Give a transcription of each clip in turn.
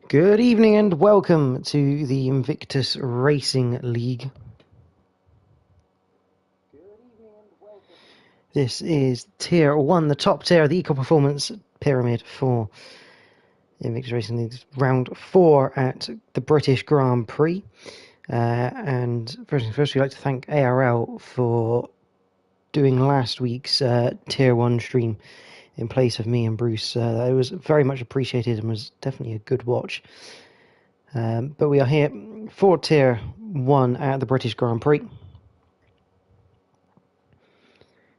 Good evening and welcome to the Invictus Racing League. This is Tier 1, the top tier of the Eco Performance Pyramid for Invictus Racing League, round 4 at the British Grand Prix. And first, we'd like to thank ARL for doing last week's Tier 1 stream in place of me and Bruce. It was very much appreciated and was definitely a good watch. But we are here for Tier 1 at the British Grand Prix.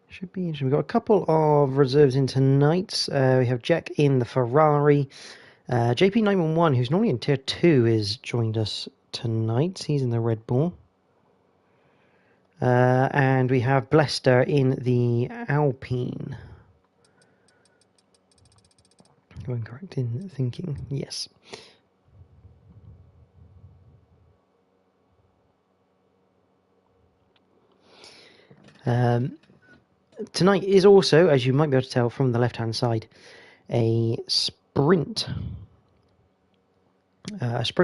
Should be interesting. We've got a couple of reserves in tonight. We have Jack in the Ferrari. JP911, who's normally in Tier 2, has joined us tonight. He's in the Red Bull. And we have Blester in the Alpine. Am I correct in thinking? Yes. Tonight is also, as you might be able to tell from the left-hand side, a sprint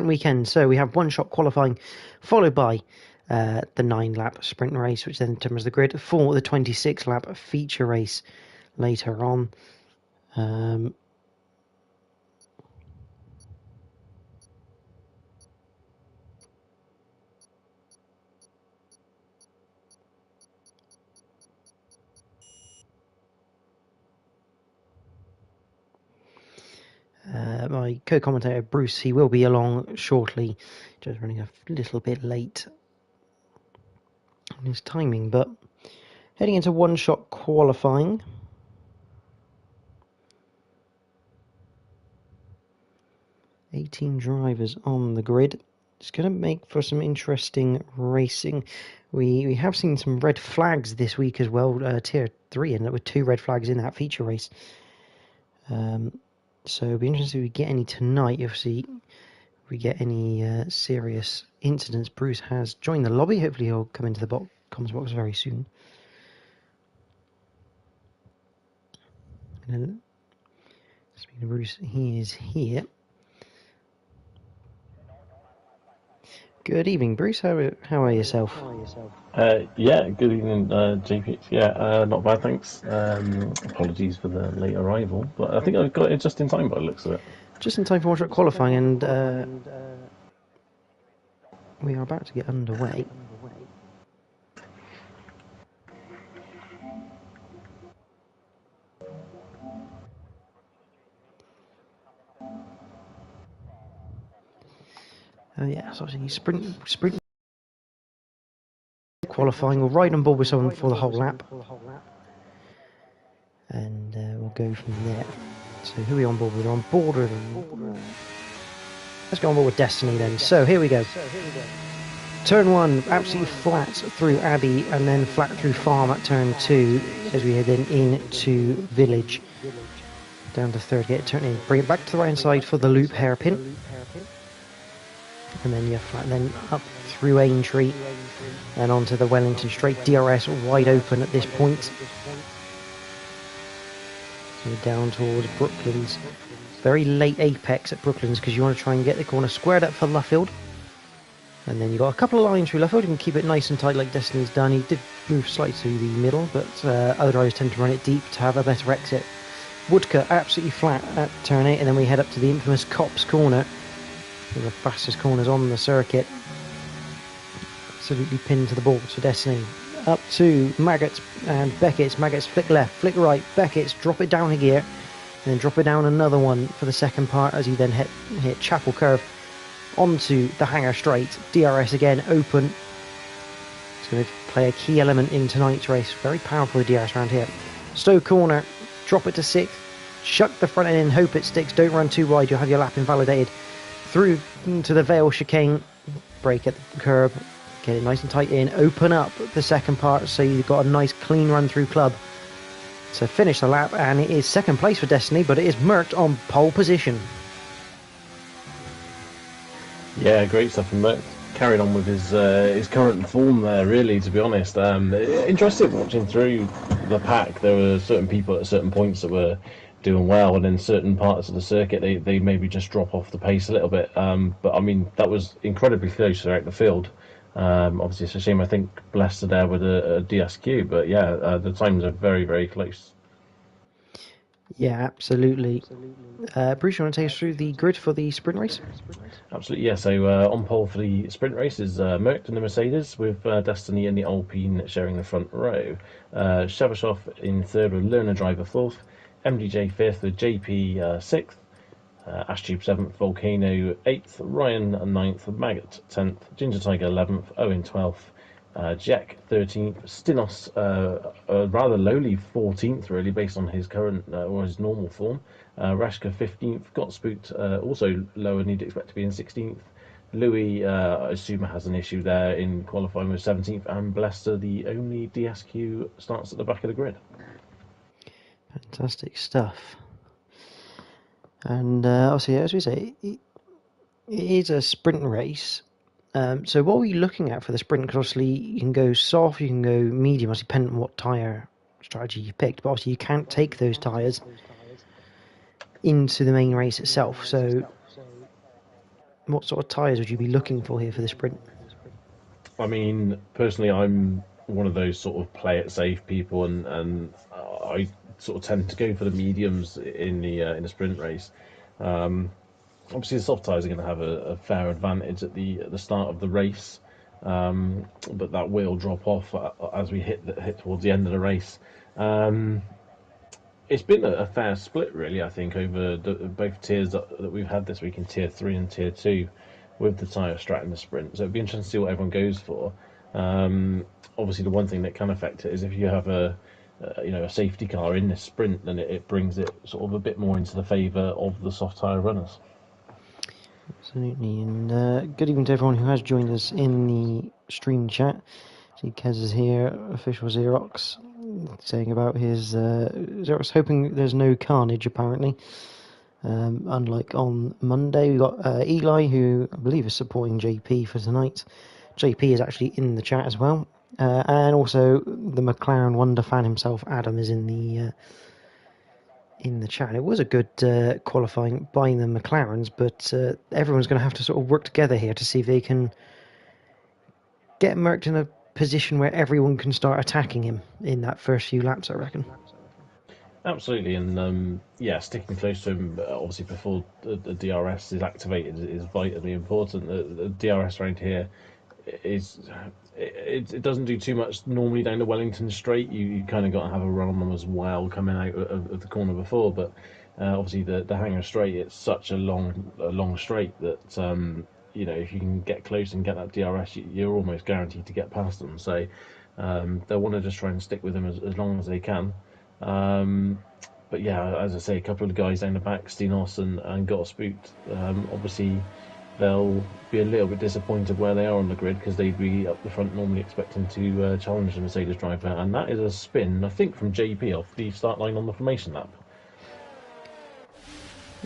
weekend. So we have one-shot qualifying, followed by the 9-lap sprint race, which then determines the grid for the 26-lap feature race later on. My co-commentator Bruce, he will be along shortly, just running a little bit late on his timing, but heading into one-shot qualifying. $18 drivers on the grid. It's going to make for some interesting racing. We have seen some red flags this week as well. Tier 3 ended up with 2 red flags in that feature race. So it'll be interesting if we get any tonight. Obviously, if we get any serious incidents. Bruce has joined the lobby. Hopefully he'll come into the comms box very soon. And speaking of Bruce, he is here. Good evening, Bruce. How are yourself? Yeah, good evening, JP. Yeah, not bad, thanks. Apologies for the late arrival, but I think I've got it just in time by the looks of it. Just in time for one-shot qualifying, and we are about to get underway. Yeah, so obviously sprint qualifying. We'll ride on board with someone for the whole lap, and we'll go from there. So who are we on board with? We're on board with. Let's go on board with Destiny then. So here we go. Turn 1, absolutely flat through Abbey, and then flat through Farm at turn 2 as we head then into Village. Down to third gate, turn in, bring it back to the right hand side for the loop hairpin. And then you're flat, then up through Aintree and onto the Wellington straight. DRS wide open at this point. So you're down towards Brooklands. Very late apex at Brooklands because you want to try and get the corner squared up for Luffield. And then you've got a couple of lines through Luffield. You can keep it nice and tight like Destiny's done. He did move slightly to the middle, but other drivers tend to run it deep to have a better exit. Woodcut absolutely flat at turn 8, and then we head up to the infamous Cops corner. One of the fastest corners on the circuit. Absolutely pinned to the balls for Destiny. Up to Maggots and Beckett's. Maggots flick left, flick right. Beckett's drop it down a gear, and then drop it down another one for the second part as you then hit Chapel Curve onto the Hangar Straight. DRS again open. It's going to play a key element in tonight's race. Very powerful, the DRS around here. Stowe corner, drop it to 6th. Shuck the front end in, hope it sticks. Don't run too wide, you'll have your lap invalidated. Through to the Vale chicane, brake at the curb, get it nice and tight in, open up the second part so you've got a nice clean run through club. So finish the lap, and it is second place for Destiny, but it is Merckx on pole position. Yeah, great stuff from Merckx. Carried on with his current form there, really, to be honest. Interesting watching through the pack. There were certain people at certain points that were doing well, and then certain parts of the circuit they maybe just drop off the pace a little bit. But I mean, that was incredibly close throughout the field. Obviously, it's a shame. I think Blessed are there with a DSQ, but yeah, the times are very, very close. Yeah, absolutely. Bruce, you want to take us through the grid for the sprint race? Absolutely, yeah. So on pole for the sprint race is Merckx in the Mercedes, with Destiny and the Alpine sharing the front row. Shevashov in third with Lerner Driver fourth, MDJ fifth with JP sixth, Ashtube seventh, Volcano eighth, Ryan ninth, Maggot 10th, Ginger Tiger 11th, Owen 12th, Jack 13th, Stinos a rather lowly 14th really based on his current or his normal form. Rashka 15th, got spooked also lower than you'd expect to be in 16th. Louis, I assume, has an issue there in qualifying with 17th, and Blester, the only DSQ, starts at the back of the grid. Fantastic stuff. And obviously, as we say, it is a sprint race. So what were you looking at for the sprint? Because obviously you can go soft, you can go medium, obviously depending on what tyre strategy you picked. But obviously you can't take those tyres into the main race itself. So what sort of tyres would you be looking for here for the sprint? I mean, personally, I'm one of those sort of play it safe people, and I sort of tend to go for the mediums in the sprint race. Obviously, the soft tyres are going to have a fair advantage at the start of the race, but that will drop off as we hit towards the end of the race. It's been a fair split, really. I think over both tiers that we've had this week in Tier 3 and Tier 2, with the tyre strat in the sprint. So it'd be interesting to see what everyone goes for. Obviously, the one thing that can affect it is if you have a safety car in this sprint, then it brings it sort of a bit more into the favour of the soft tyre runners. Absolutely, and good evening to everyone who has joined us in the stream chat. See, Kez is here, official Xerox, saying about his Xerox hoping there's no carnage apparently. Unlike on Monday, we've got Eli, who I believe is supporting JP for tonight. JP is actually in the chat as well, and also the McLaren Wonder fan himself, Adam, is in the chat. It was a good qualifying by the McLarens, but everyone's going to have to sort of work together here to see if they can get Merckx in a position where everyone can start attacking him in that first few laps, I reckon. Absolutely, and sticking close to him, obviously before the DRS is activated, is vitally important. The DRS around here it doesn't do too much normally down the Wellington straight. You kind of got to have a run on them as well coming out of the corner before, but obviously the Hangar straight, it's such a long straight that if you can get close and get that DRS, you're almost guaranteed to get past them. So they'll want to just try and stick with them as long as they can. But yeah, as I say, a couple of the guys down the back, Stinos and got spooked. Obviously, they'll be a little bit disappointed where they are on the grid because they'd be up the front normally expecting to challenge the Mercedes driver, and that is a spin, I think, from JP off the start line on the formation lap.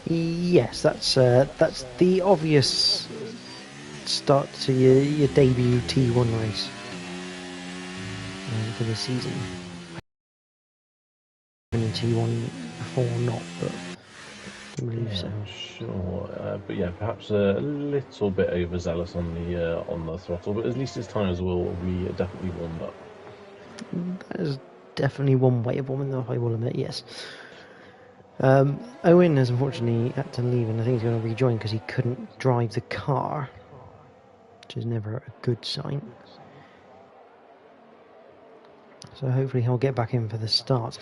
Yes, that's the obvious start to your debut T1 race for the season. In T1 before or not, but I believe so. Sure, but yeah, perhaps a little bit overzealous on the throttle, but at least his tyres will be definitely warmed up. That is definitely one way of warming them up, I will admit, yes. Owen has unfortunately had to leave, and I think he's going to rejoin because he couldn't drive the car, which is never a good sign. So hopefully he'll get back in for the start.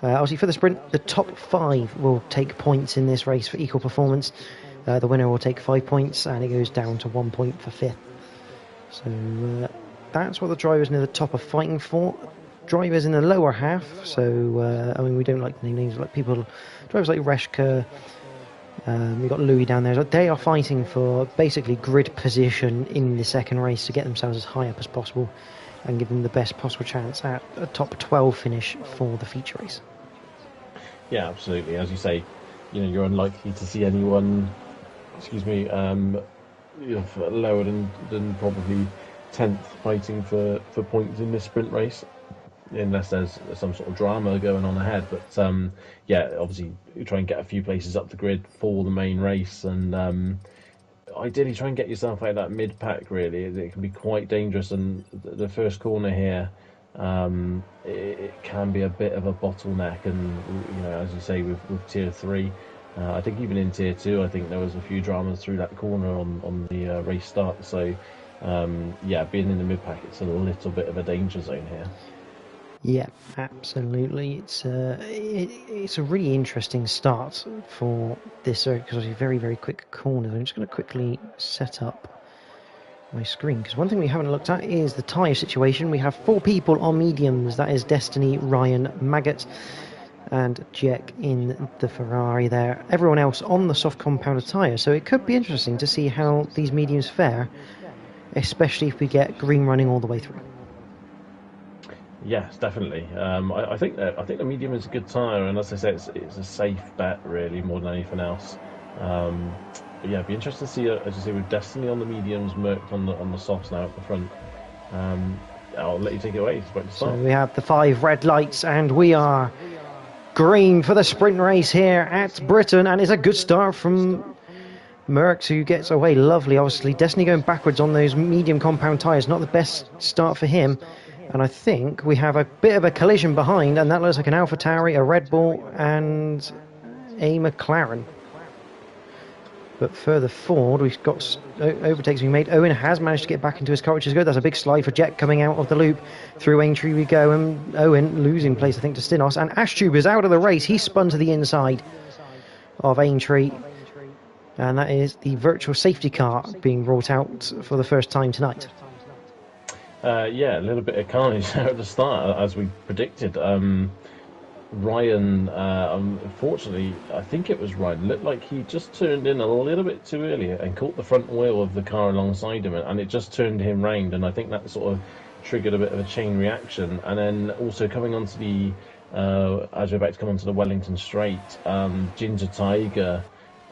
Obviously for the sprint, the top 5 will take points in this race for equal performance. The winner will take 5 points, and it goes down to 1 point for 5th. So that's what the drivers near the top are fighting for. Drivers in the lower half, so we don't like the names, like drivers like Reshka, we've got Louis down there. They are fighting for basically grid position in the second race to get themselves as high up as possible and give them the best possible chance at a top 12 finish for the feature race. Yeah, absolutely. As you say, you're unlikely to see anyone, lower than probably 10th fighting for points in this sprint race. unless there's some sort of drama going on ahead. But yeah, obviously you try and get a few places up the grid for the main race, and ideally try and get yourself out of that mid pack. Really, it can be quite dangerous, and the first corner here, it can be a bit of a bottleneck. And as you say, with tier 3. I think even in tier 2, I think there was a few dramas through that corner on the race start. So yeah, being in the mid pack, it's a little bit of a danger zone here. Yeah, absolutely. It's a really interesting start for this because it's very, very quick corners. I'm just going to quickly set up my screen, because one thing we haven't looked at is the tyre situation. We have 4 people on mediums. That is Destiny, Ryan, Maggot, and Jack in the Ferrari there. Everyone else on the soft compounded tyre. So it could be interesting to see how these mediums fare, especially if we get green running all the way through. Yes, definitely. I think the medium is a good tyre, and as I say, it's a safe bet really more than anything else. But yeah, it'd be interesting to see, as you say, with Destiny on the mediums, Merc on the softs now at the front. I'll let you take it away. It's about to start. So we have the 5 red lights, and we are green for the sprint race here at Britain, and it's a good start from Merc, who gets away lovely. Obviously, Destiny going backwards on those medium compound tyres, not the best start for him. And I think we have a bit of a collision behind, and that looks like an AlphaTauri, a Red Bull, and a McLaren. But further forward, we've got overtakes being made. Owen has managed to get back into his car, which is good. That's a big slide for Jet coming out of the loop. Through Aintree we go, and Owen losing place, I think, to Stinos. And Ashtube is out of the race. He spun to the inside of Aintree. And that is the virtual safety car being brought out for the first time tonight. Yeah, a little bit of carnage there at the start, as we predicted. Ryan, unfortunately, I think it was Ryan, looked like he just turned in a little bit too early and caught the front wheel of the car alongside him, and it just turned him round, and I think that sort of triggered a bit of a chain reaction. And then also coming onto the, as we're about to come onto the Wellington Straight, Ginger Tiger,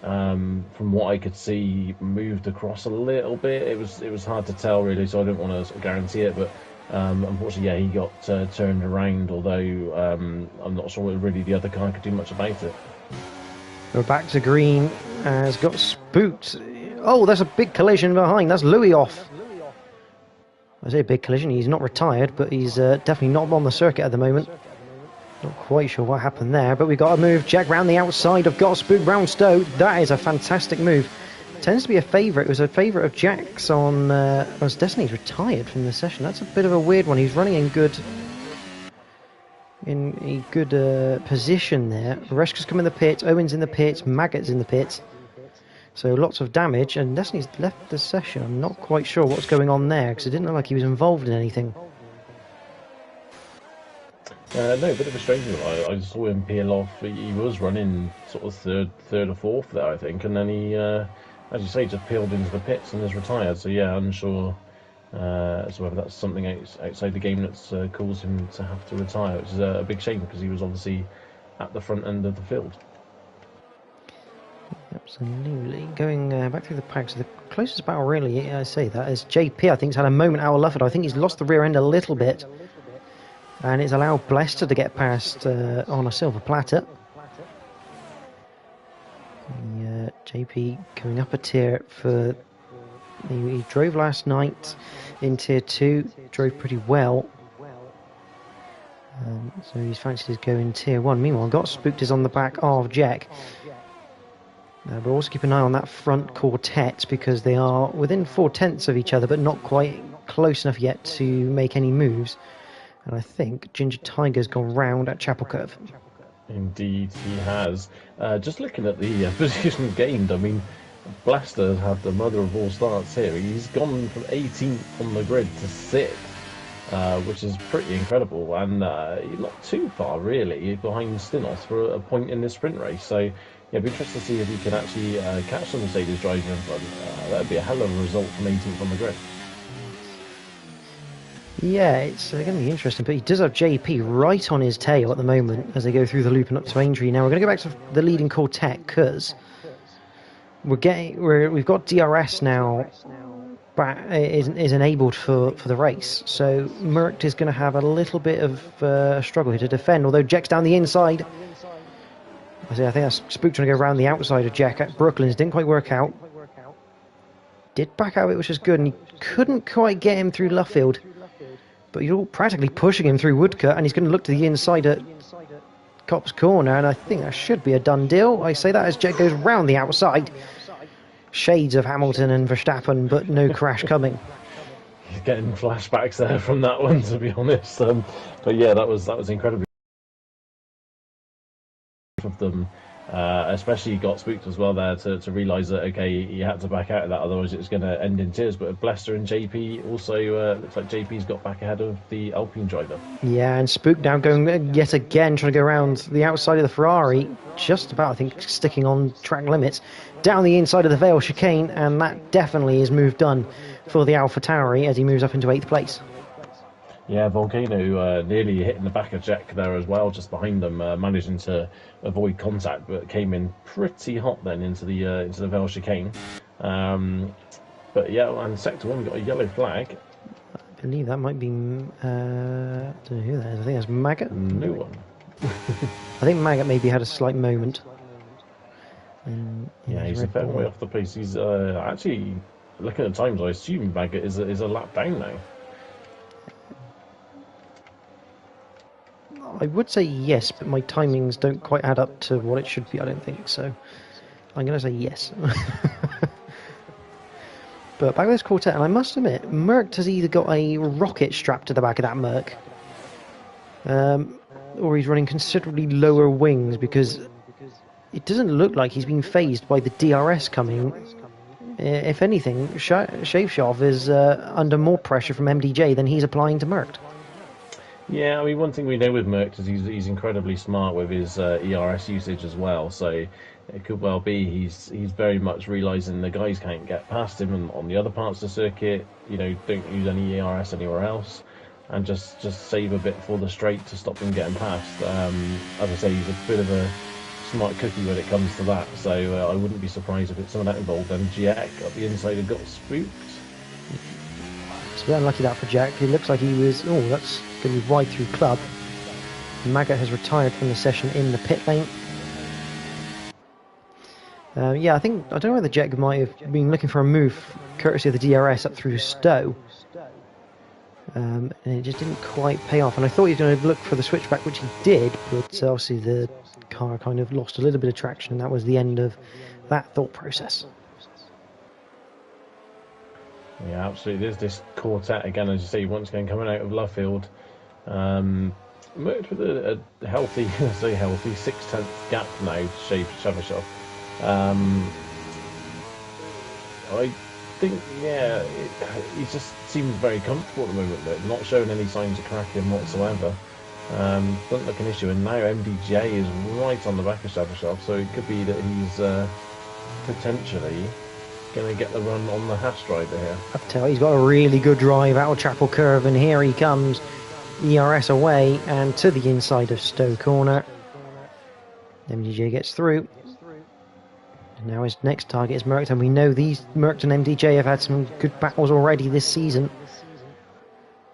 from what I could see, moved across a little bit. It was hard to tell really, so I don't want to sort of guarantee it, but unfortunately, yeah, he got turned around, although I'm not sure really the other car could do much about it. We're back to green, has got spooked. Oh, there's a big collision behind. That's Louis off. I say a big collision. He's not retired, but he's definitely not on the circuit at the moment. Not quite sure what happened there, but we got a move. Jack round the outside of Got Spooked round Stowe. That is a fantastic move. Tends to be a favourite. It was a favourite of Jack's on... as Destiny's retired from the session. That's a bit of a weird one. He's running in a good position there. Reshka's come in the pits. Owen's in the pits. Maggot's in the pits. So lots of damage. And Destiny's left the session. I'm not quite sure what's going on there, because it didn't look like he was involved in anything. No, a bit of a strange one. I saw him peel off. He was running sort of third or fourth there, I think, and then he, as you say, just peeled into the pits and is retired. So yeah, unsure as to whether that's something outside the game that's caused him to have to retire, which is a big shame because he was obviously at the front end of the field. Absolutely. Going back through the packs, the closest battle really, I say that, is JP. I think he's had a moment out of Lufford. I think he's lost the rear end a little bit. And it's allowed Blester to get past on a silver platter. JP going up a tier for... He drove last night in tier 2, drove pretty well. So he's fancied to go in tier 1. Meanwhile, Got Spooked is on the back of Jack. But also keep an eye on that front quartet, because they are within 4/10 of each other, but not quite close enough yet to make any moves. And I think Ginger Tiger's gone round at Chapel Curve. Indeed, he has. Just looking at the position gained, I mean, Blaster had the mother of all starts here. He's gone from 18th on the grid to 6th, which is pretty incredible. And not too far, really, behind Stinos for a point in this sprint race. So, yeah, it'd be interesting to see if he can actually catch the Mercedes driver in front. That'd be a hell of a result from 18th on the grid. Yeah, it's going to be interesting, but he does have JP right on his tail at the moment as they go through the loop and up to Aintree. Now we're going to go back to the leading quartet, because we've got DRS now is enabled for the race. So Merckx is going to have a little bit of struggle here to defend, although Jack's down the inside. I think that's Spook trying to go around the outside of Jack at Brooklyn's. Didn't quite work out. Did back out of it, which is good, and he couldn't quite get him through Luffield. But you're practically pushing him through Woodcut, and he's going to look to the inside at Cop's corner, and I think that should be a done deal. I say that as Jack goes round the outside. Shades of Hamilton and Verstappen, but no crash coming. He's getting flashbacks there from that one, to be honest. But yeah, that was incredibly of them. Especially got spooked as well there to realise that, okay, he had to back out of that, otherwise it was going to end in tears. But Blester and JP also, looks like JP's got back ahead of the Alpine driver. Yeah, and Spook now going yet again, trying to go around the outside of the Ferrari, just about, I think, sticking on track limits, down the inside of the Vale chicane, and that definitely is move done for the AlphaTauri as he moves up into 8th place. Yeah, Volcano nearly hitting the back of Jack there as well, just behind them, managing to avoid contact, but came in pretty hot then into the Vale chicane. But yeah, and Sector 1 got a yellow flag. I believe that might be, I don't know who that is, I think that's Maggot? No one. I think Maggot maybe had a slight moment. Yeah, he's a fair way off the pace. He's actually, looking at times, I assume Maggot is a lap down now. I would say yes, but my timings don't quite add up to what it should be, I don't think, so I'm going to say yes. But back with this quartet, and I must admit, Merckx has either got a rocket strapped to the back of that Merc, or he's running considerably lower wings, because it doesn't look like he's been phased by the DRS coming. If anything, Shaveshov is under more pressure from MDJ than he's applying to Merckx. Yeah, I mean, one thing we know with Merckx is he's incredibly smart with his ERS usage as well. So it could well be he's very much realising the guys can't get past him, and on the other parts of the circuit, don't use any ERS anywhere else, and just save a bit for the straight to stop them getting past. As I say, he's a bit of a smart cookie when it comes to that. So I wouldn't be surprised if it's some of that involved. And Jack up the inside had got spooked. It's a bit unlucky that for Jack. It looks like he was... Oh, that's going to be wide through club. Maggot has retired from the session in the pit lane. Yeah, I don't know whether Jack might have been looking for a move courtesy of the DRS up through Stowe. And it just didn't quite pay off. And I thought he was going to look for the switchback, which he did, but obviously the car kind of lost a little bit of traction, and that was the end of that thought process. Yeah, absolutely. There's this quartet again, as you say, once again coming out of Luffield. Merckx with a healthy, I say healthy, 6/10 gap now to Shavashov. I think, yeah, he just seems very comfortable at the moment, but not showing any signs of cracking whatsoever. Doesn't look an issue, and now MDJ is right on the back of Shavashov, so it could be that he's potentially going to get the run on the Haas driver here. I tell you, he's got a really good drive out of Chapel Curve, and here he comes, ERS away and to the inside of Stowe Corner. MDJ gets through. And now his next target is Merckx, and we know these Merckx and MDJ have had some good battles already this season.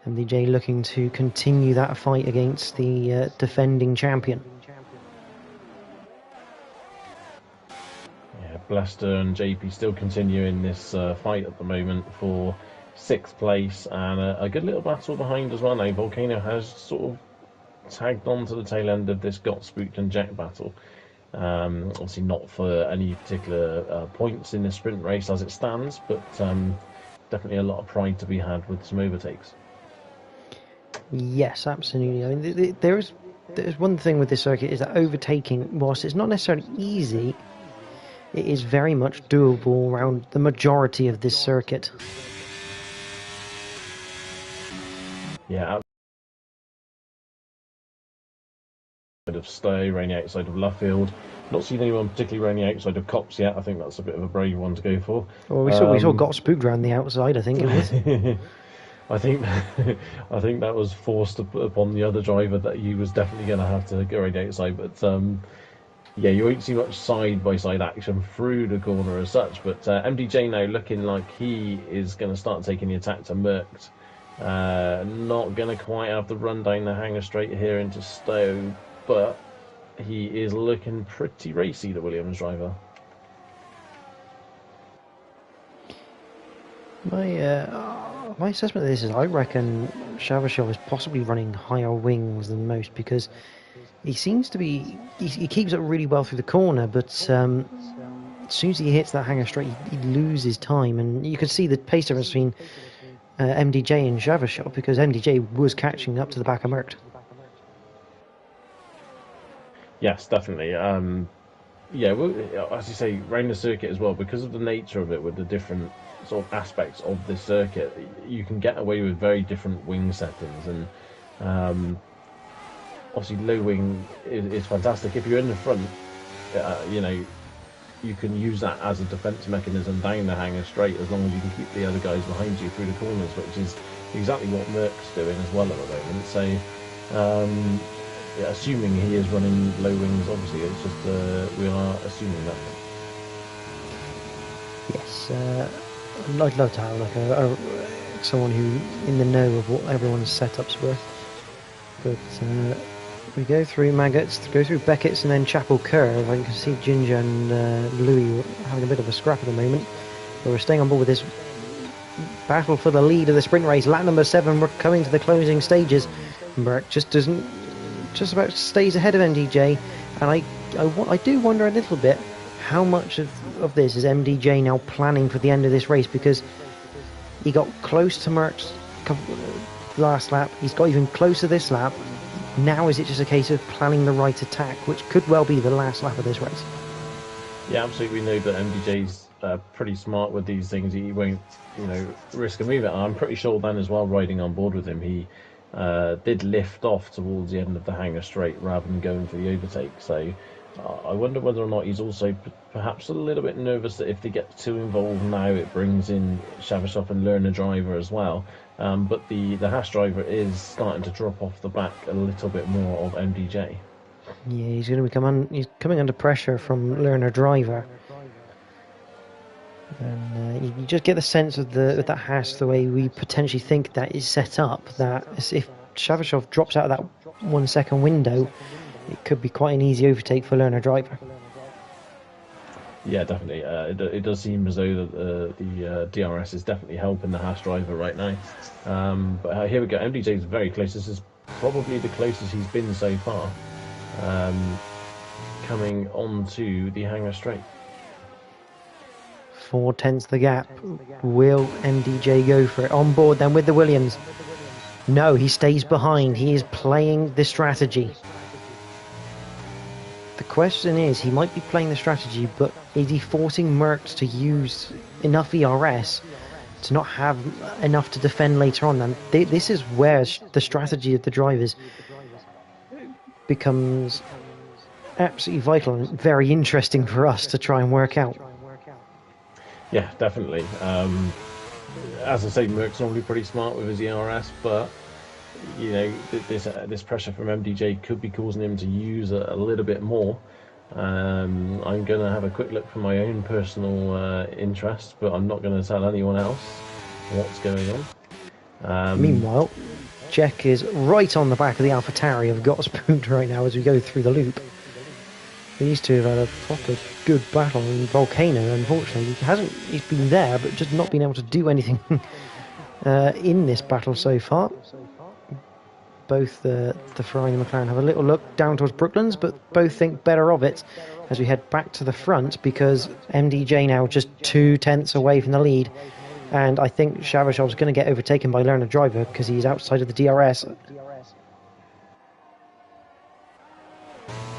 MDJ looking to continue that fight against the defending champion. Blaster and JP still continuing this fight at the moment for 6th place, and a good little battle behind as well now. Volcano has sort of tagged on to the tail end of this Got Spooked and Jack battle. Obviously not for any particular points in the sprint race as it stands, but definitely a lot of pride to be had with some overtakes. Yes, absolutely. I mean, there's one thing with this circuit is that overtaking, whilst it's not necessarily easy, it is very much doable around the majority of this circuit. Yeah, outside of Stowe, running outside of Luffield. Not seen anyone particularly running outside of Cops yet. I think that's a bit of a brave one to go for. Well, we saw Got Spooked around the outside, I think it was. I think that was forced upon the other driver that he was definitely going to have to go right outside. But Yeah, you won't see much side-by-side action through the corner as such, but MDJ now looking like he is going to start taking the attack to Merckx. Not going to quite have the run down the hanger straight here into Stowe, but he is looking pretty racy, the Williams driver. My assessment of this is I reckon Shavashov is possibly running higher wings than most because he seems to be he keeps up really well through the corner, but as soon as he hits that hanger straight, he loses time, and you can see the pace difference between MDJ and Shavashov because MDJ was catching up to the back of Merckx. Yes, definitely. Yeah, well, as you say, around the circuit as well, because of the nature of it with the different sort of aspects of this circuit, you can get away with very different wing settings, and obviously low wing is fantastic. If you're in the front, you know, you can use that as a defense mechanism down the hanger straight, as long as you can keep the other guys behind you through the corners, which is exactly what Merck's doing as well at the moment. So yeah, assuming he is running low wings, obviously it's just we are assuming that. Yes, I'd love to have like someone who in the know of what everyone's setups were. But we go through Maggots, go through Beckett's, and then Chapel Curve. I can see Ginger and Louis having a bit of a scrap at the moment. But we're staying on board with this battle for the lead of the sprint race. Lap number 7, we're coming to the closing stages. Merck just about stays ahead of MDJ, and I do wonder a little bit how much of this is MDJ now planning for the end of this race, because he got close to Merck's last lap, he's got even closer this lap. Now is it just a case of planning the right attack, which could well be the last lap of this race? Yeah, absolutely. We know that MDJ's pretty smart with these things. He won't, risk a move it. I'm pretty sure then as well, riding on board with him, he did lift off towards the end of the hanger straight rather than going for the overtake. So I wonder whether or not he's also perhaps a little bit nervous that if they get too involved now, it brings in Shavashov and Lerner driver as well. But the Haas driver is starting to drop off the back a little bit more of MDJ. Yeah, he's going to he's coming under pressure from Lerner driver. And you just get the sense of that Haas, the way we potentially think that is set up, that if Shavashov drops out of that 1 second window, it could be quite an easy overtake for Lerner driver. Yeah, definitely. It does seem as though the DRS is definitely helping the Haas driver right now. But here we go. MDJ is very close. This is probably the closest he's been so far. Coming onto the hanger straight. 4/10 the gap. Will MDJ go for it? On board then with the Williams. No, he stays behind. He is playing the strategy. The question is, he might be playing the strategy, but is he forcing Merckx to use enough ERS to not have enough to defend later on? And this is where the strategy of the drivers becomes absolutely vital and very interesting for us to try and work out. Yeah, definitely. As I say, Merck's normally pretty smart with his ERS, but this pressure from MDJ could be causing him to use a little bit more. I'm going to have a quick look for my own personal interest, but I'm not going to tell anyone else what's going on. Meanwhile, Jack is right on the back of the AlphaTauri of Gottspoon right now as we go through the loop. These two have had a proper good battle in Volcano. Unfortunately, he's been there, but just not been able to do anything in this battle so far. Both the Ferrari and the McLaren have a little look down towards Brooklands, but both think better of it as we head back to the front, because MDJ now just 2/10 away from the lead, and I think Shavashov's going to get overtaken by Lerner driver because he's outside of the DRS.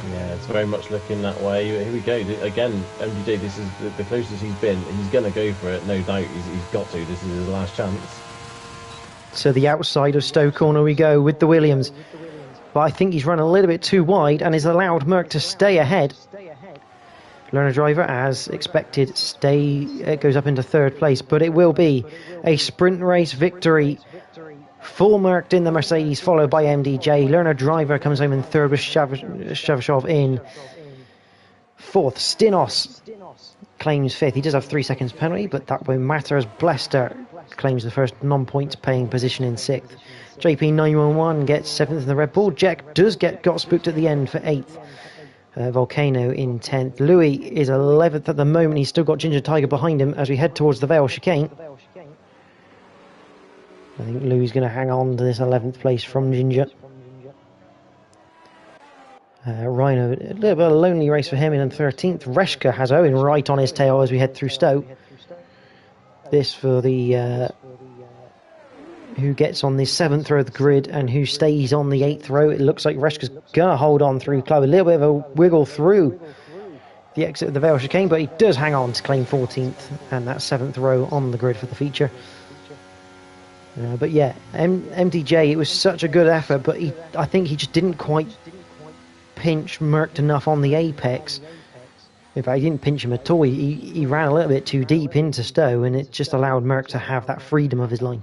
Yeah, it's very much looking that way. Here we go again. MDJ, this is the closest he's been. He's going to go for it, no doubt. He's got to. This is his last chance. So the outside of Stowe corner we go with the Williams. But I think he's run a little bit too wide and has allowed Merck to stay ahead. Lerner driver, as expected, goes up into third place. But it will be a sprint race victory for Merck in the Mercedes, followed by MDJ. Lerner driver comes home in third with Shavashov in Fourth, Stinos claims fifth. He does have 3 seconds penalty, but that won't matter as Blaster claims the first non-points paying position in sixth. JP911 gets seventh in the Red Bull. Jack does got spooked at the end for eighth. Volcano in 10th. Louis is 11th at the moment. He's still got Ginger Tiger behind him as we head towards the Vale chicane. I think Louis is going to hang on to this 11th place from Ginger. Rhino, a little bit of a lonely race for him in 13th. Reshka has Owen right on his tail as we head through Stowe. This for the who gets on the 7th row of the grid and who stays on the 8th row. It looks like Reshka's going to hold on through Club. A little bit of a wiggle through the exit of the Vale chicane, but he does hang on to claim 14th and that 7th row on the grid for the feature. But yeah, MDJ, it was such a good effort, but I think he just didn't quite pinch Merckx enough on the apex. In fact, he didn't pinch him at all. He ran a little bit too deep into Stowe, and it just allowed Merckx to have that freedom of his line.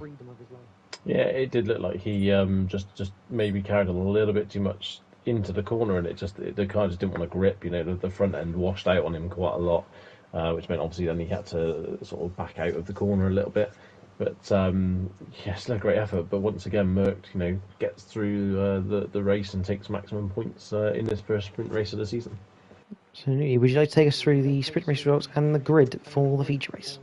Yeah, it did look like he just maybe carried a little bit too much into the corner, and the car just didn't want to grip. The front end washed out on him quite a lot, which meant obviously then he had to sort of back out of the corner a little bit. But yeah, still a great effort. But once again, Merckx, gets through the race and takes maximum points in this first sprint race of the season. So, would you like to take us through the sprint race results and the grid for the feature race?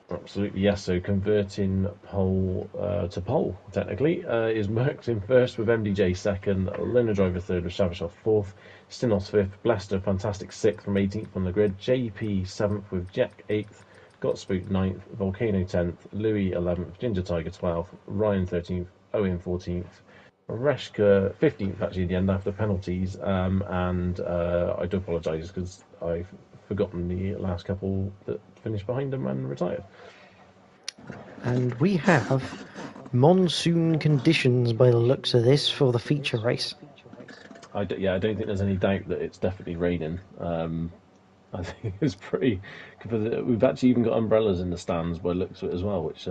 Absolutely, yes. So converting pole to pole, technically, is Merckx in first with MDJ second, Learner Driver third with Shavashov fourth, Stinos fifth, Blaster fantastic sixth from 18th on the grid, JP seventh with Jack eighth, Got Spooked 9th, Volcano 10th, Louis 11th, Ginger Tiger 12th, Ryan 13th, Owen 14th, Reshka 15th actually at the end after penalties, and I do apologise because I've forgotten the last couple that finished behind him and retired. And we have monsoon conditions by the looks of this for the feature race. I don't think there's any doubt that it's definitely raining. I think it's pretty. We've actually even got umbrellas in the stands by the looks of it as well, which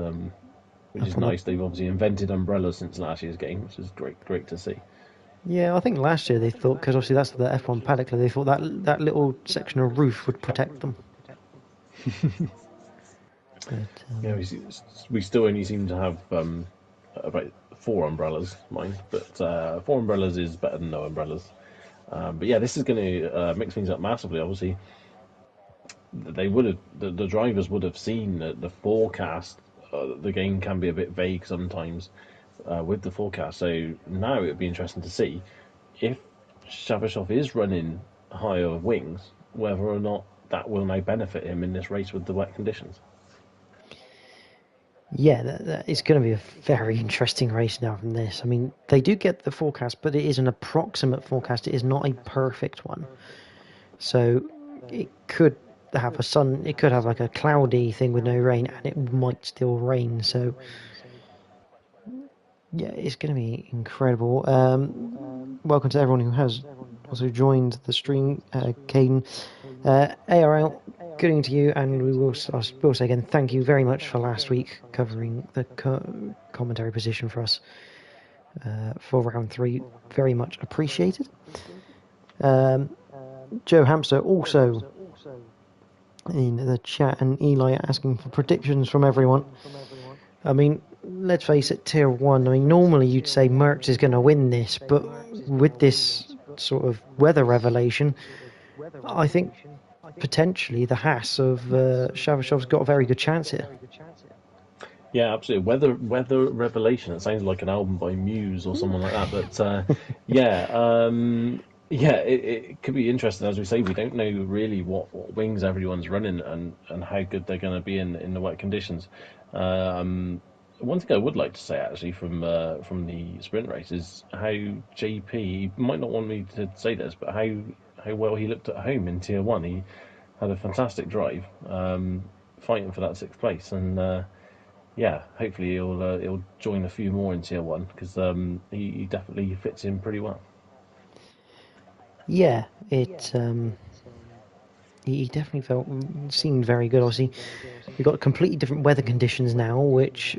is nice. They've obviously invented umbrellas since last year's game, which is great to see. Yeah, I think last year they thought, because obviously that's the F1 paddock, they thought that little section of roof would protect them. But, yeah, we still only seem to have about 4 umbrellas, mind, but 4 umbrellas is better than no umbrellas. But yeah, this is going to mix things up massively. Obviously, the drivers would have seen the forecast. The game can be a bit vague sometimes with the forecast. So now it would be interesting to see if Shavashov is running higher wings, whether or not that will now benefit him in this race with the wet conditions. Yeah, that is going to be a very interesting race now from this. I mean, they do get the forecast, but it is an approximate forecast. It is not a perfect one. So it could have it could have like a cloudy thing with no rain, and it might still rain. So yeah, it's going to be incredible. Welcome to everyone who has also joined the stream. Caden, ARL, good evening to you, and I will say again, thank you very much for last week covering the commentary position for us for round 3. Very much appreciated. Joe Hamster also in the chat, and Eli asking for predictions from everyone. I mean, let's face it, Tier 1, I mean, normally you'd say Merckx is going to win this, but with this sort of weather revelation, I think potentially the Haas of Shavashov's got a very good chance here. Yeah, absolutely. Weather Revelation. It sounds like an album by Muse or someone like that. But it could be interesting. As we say, we don't know really what wings everyone's running and how good they're going to be in the wet conditions. One thing I would like to say actually from the sprint race is how JP, he might not want me to say this, but how well he looked at home in Tier 1. He had a fantastic drive, fighting for that 6th place, and hopefully he'll join a few more in Tier 1 because he definitely fits in pretty well. Yeah, he definitely seemed very good. Obviously, we've got completely different weather conditions now, which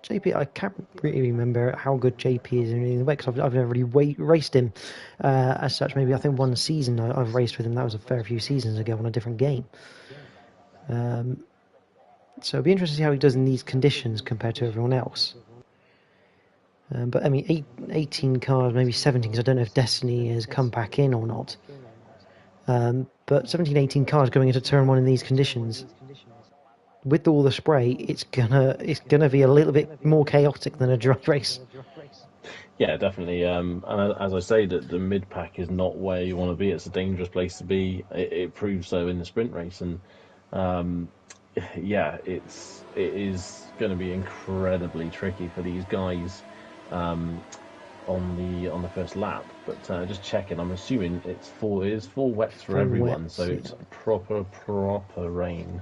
JP, I can't really remember how good JP is in any way because I've never really raced him as such. Maybe I think one season I've raced with him. That was a fair few seasons ago on a different game. So it'll be interesting to see how he does in these conditions compared to everyone else. But I mean, 18 cars, maybe 17, because I don't know if Destiny has come back in or not. But 17, 18 cars going into turn one in these conditions, with all the spray, it's gonna be a little bit more chaotic than a drag race. Yeah, definitely. And as I say, that the mid pack is not where you want to be. It's a dangerous place to be. It proves so in the sprint race, and yeah, it is going to be incredibly tricky for these guys on the first lap. But just checking, I'm assuming it is full wets for everyone, so it's proper rain.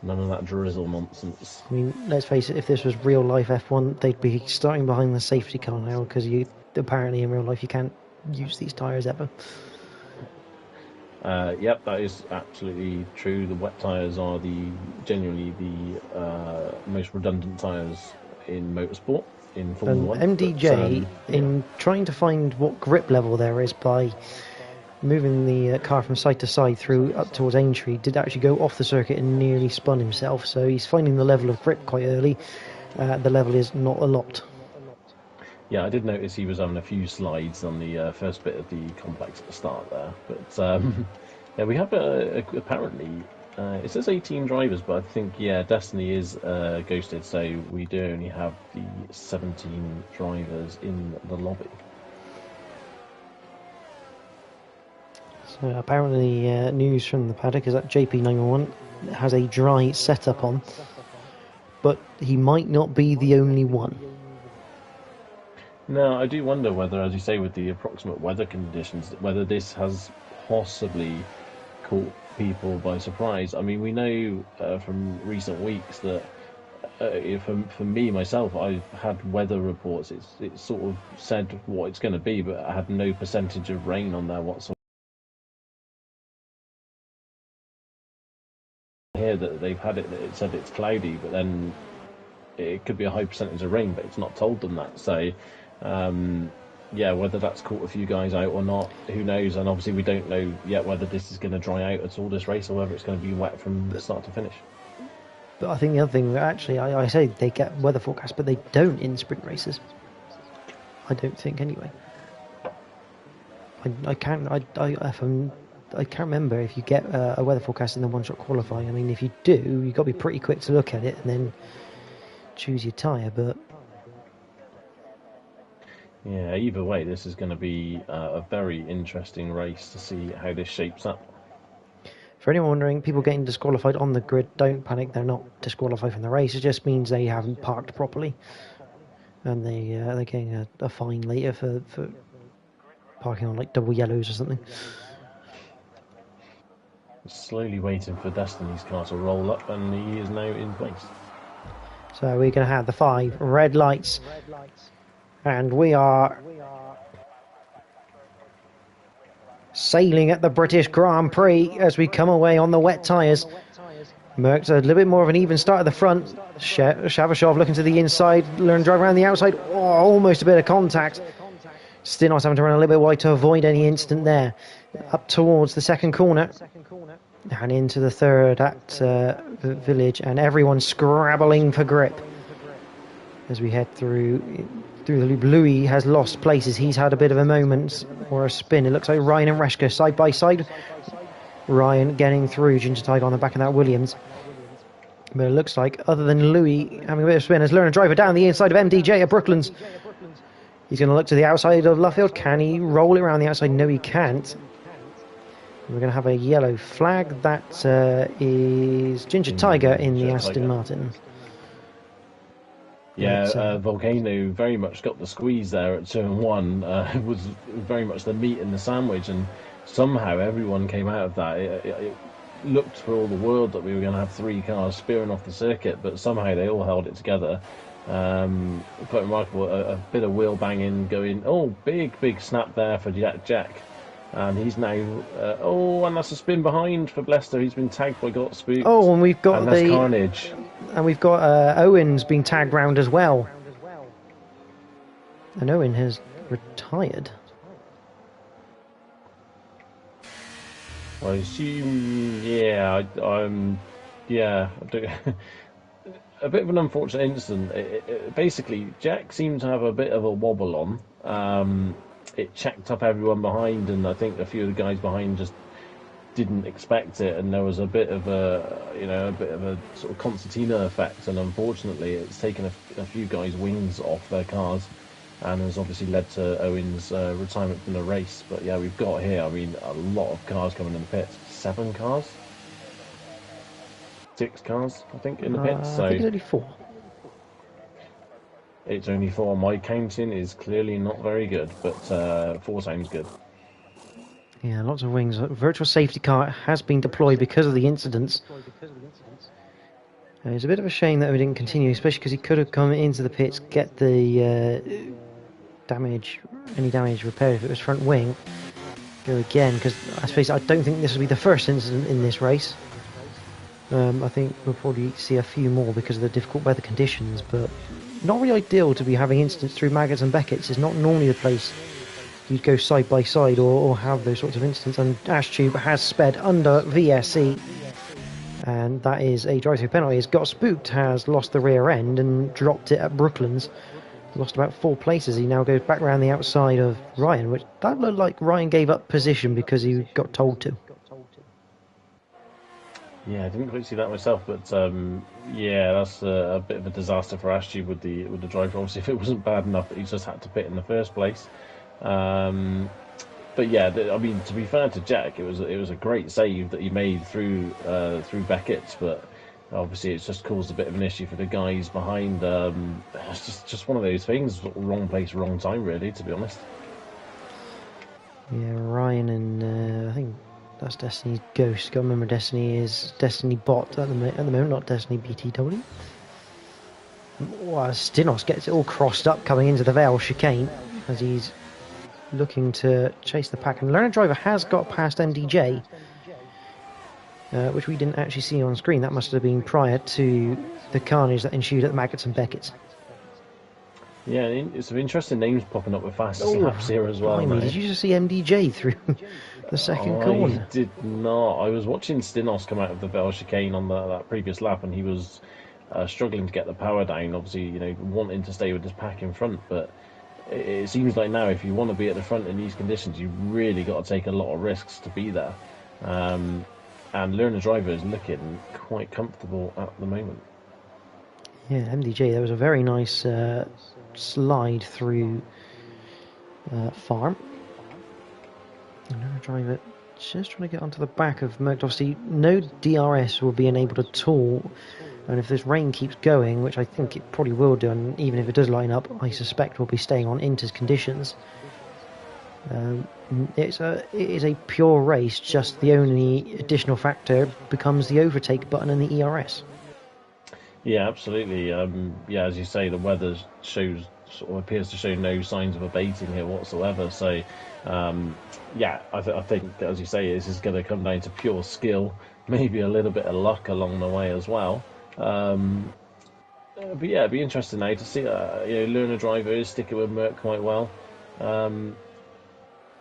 None of that drizzle nonsense. I mean, let's face it, if this was real life F1, they'd be starting behind the safety car now, because apparently in real life you can't use these tyres ever. Yep, that is absolutely true. The wet tyres are genuinely the most redundant tyres in motorsport, in Formula 1. MDJ, in trying to find what grip level there is by moving the car from side to side through up towards Aintree, did actually go off the circuit and nearly spun himself. So he's finding the level of grip quite early. The level is not a lot. Yeah, I did notice he was having a few slides on the first bit of the complex at the start there. But yeah, we have apparently it says 18 drivers, but I think Destiny is ghosted, so we do only have the 17 drivers in the lobby. So apparently news from the paddock is that JP911 has a dry setup on, but he might not be the only one. No, I do wonder whether, as you say, with the approximate weather conditions, whether this has possibly caught people by surprise. I mean, we know from recent weeks that for me, myself, I've had weather reports. It's sort of said what it's going to be, but I had no percentage of rain on there whatsoever. Here that they've had it, that it said it's cloudy, but then it could be a high percentage of rain, but it's not told them that. So yeah, whether that's caught a few guys out or not, who knows? And obviously we don't know yet whether this is going to dry out at all, this race, or whether it's going to be wet from the start to finish. But I think the other thing, actually, I say they get weather forecasts, but they don't in sprint races. I don't think, anyway. I can't remember if you get a weather forecast in the one-shot qualifying. I mean, if you do, you've got to be pretty quick to look at it and then choose your tyre, but... Yeah, either way, this is going to be a very interesting race to see how this shapes up. For anyone wondering, people getting disqualified on the grid, don't panic, they're not disqualified from the race. It just means they haven't parked properly. And they're getting a fine later for parking on like double yellows or something. Slowly waiting for Destiny's car to roll up, and he is now in place. So we're going to have the 5 red lights. And we are sailing at the British Grand Prix as we come away on the wet tyres. Merck's a little bit more of an even start at the front. Shavashov looking to the inside, learn to drive around the outside. Oh, almost a bit of contact. Stinos having to run a little bit wide to avoid any instant there. Up towards the second corner. And into the third at the Village. And everyone scrabbling for grip as we head through the loop. Louis has lost places. He's had a bit of a moment or a spin. It looks like Ryan and Reshka side by side. Ryan getting through Ginger Tiger on the back of that Williams. But it looks like, other than Louis having a bit of spin, has learned to drive it down the inside of MDJ at Brooklands. He's going to look to the outside of Luffield. Can he roll it around the outside? No, he can't. We're going to have a yellow flag. That is Ginger Tiger in the Aston Martin. Yeah, Volcano very much got the squeeze there at turn 1. It was very much the meat in the sandwich, and somehow everyone came out of that. It looked for all the world that we were going to have 3 cars spearing off the circuit, but somehow they all held it together. Quite remarkable, a bit of wheel banging going. Oh, big snap there for Jack. And he's now, and that's a spin behind for Blester. He's been tagged by Got Spooked. Oh, and we've got that's Carnage. And we've got Owens being tagged round as well. And Owen has retired. I assume, yeah, yeah, a bit of an unfortunate incident. Basically, Jack seemed to have a bit of a wobble on. It checked up everyone behind, and I think a few of the guys behind just didn't expect it, and there was a bit of a sort of concertina effect, and unfortunately, it's taken a few guys' wings off their cars, and has obviously led to Owen's retirement from the race. But yeah, we've got here, I mean, a lot of cars coming in the pits. 7 cars? 6 cars, I think, in the pits. So I think it's only 4. it's only 4. My counting is clearly not very good, but 4 sounds good. Yeah, lots of wings. Virtual safety car has been deployed because of the incidents. It's a bit of a shame that we didn't continue, especially because he could have come into the pits, get the any damage repaired if it was front wing. Go again, because I suppose I don't think this will be the first incident in this race. I think we'll probably see a few more because of the difficult weather conditions, but not really ideal to be having incidents through Maggots and Beckett's. Is not normally the place you'd go side by side or have those sorts of incidents. And Ashtube has sped under VSC, and that is a drive-through penalty. Has got spooked, has lost the rear end and dropped it at Brooklands. Lost about 4 places. He now goes back around the outside of Ryan, which that looked like Ryan gave up position because he got told to. Yeah, I didn't quite see that myself, but yeah, that's a bit of a disaster for Ashtube with the driver. Obviously, if it wasn't bad enough that he just had to pit in the first place. But yeah, I mean, to be fair to Jack, it was a great save that he made through Beckett's, but obviously it's just caused a bit of an issue for the guys behind. It's just one of those things, wrong place, wrong time, really, to be honest. Yeah, Ryan and I think that's Destiny's Ghost. Got to remember, Destiny is Destiny Bot at the moment, not Destiny BTW. Well, Stinos gets it all crossed up coming into the Vale chicane as he's looking to chase the pack. And Learner Driver has got past MDJ, which we didn't actually see on screen. That must have been prior to the carnage that ensued at the Maggots and Beckett's. Yeah, it's some interesting names popping up with fastest laps here as well. Did you just see MDJ through the second corner? I did not. I was watching Stinos come out of the Vale chicane on that previous lap, and he was struggling to get the power down. Obviously, wanting to stay with his pack in front, but it seems like now if you want to be at the front in these conditions, you've really got to take a lot of risks to be there. And Learner Driver is looking quite comfortable at the moment. Yeah, MDJ, there was a very nice slide through Farm. Learner Driver just trying to get onto the back of Merc. Obviously, no DRS will be enabled at all. And if this rain keeps going, which I think it probably will do, and even if it does line up, I suspect we'll be staying on Inter's conditions. It is a pure race, just the only additional factor becomes the overtake button and the ERS. Yeah, absolutely. Yeah, as you say, the weather appears to show no signs of abating here whatsoever. So, yeah, I think, as you say, this is going to come down to pure skill, maybe a little bit of luck along the way as well. But yeah, it'd be interesting now to see. Learner Driver is sticking with Merc quite well.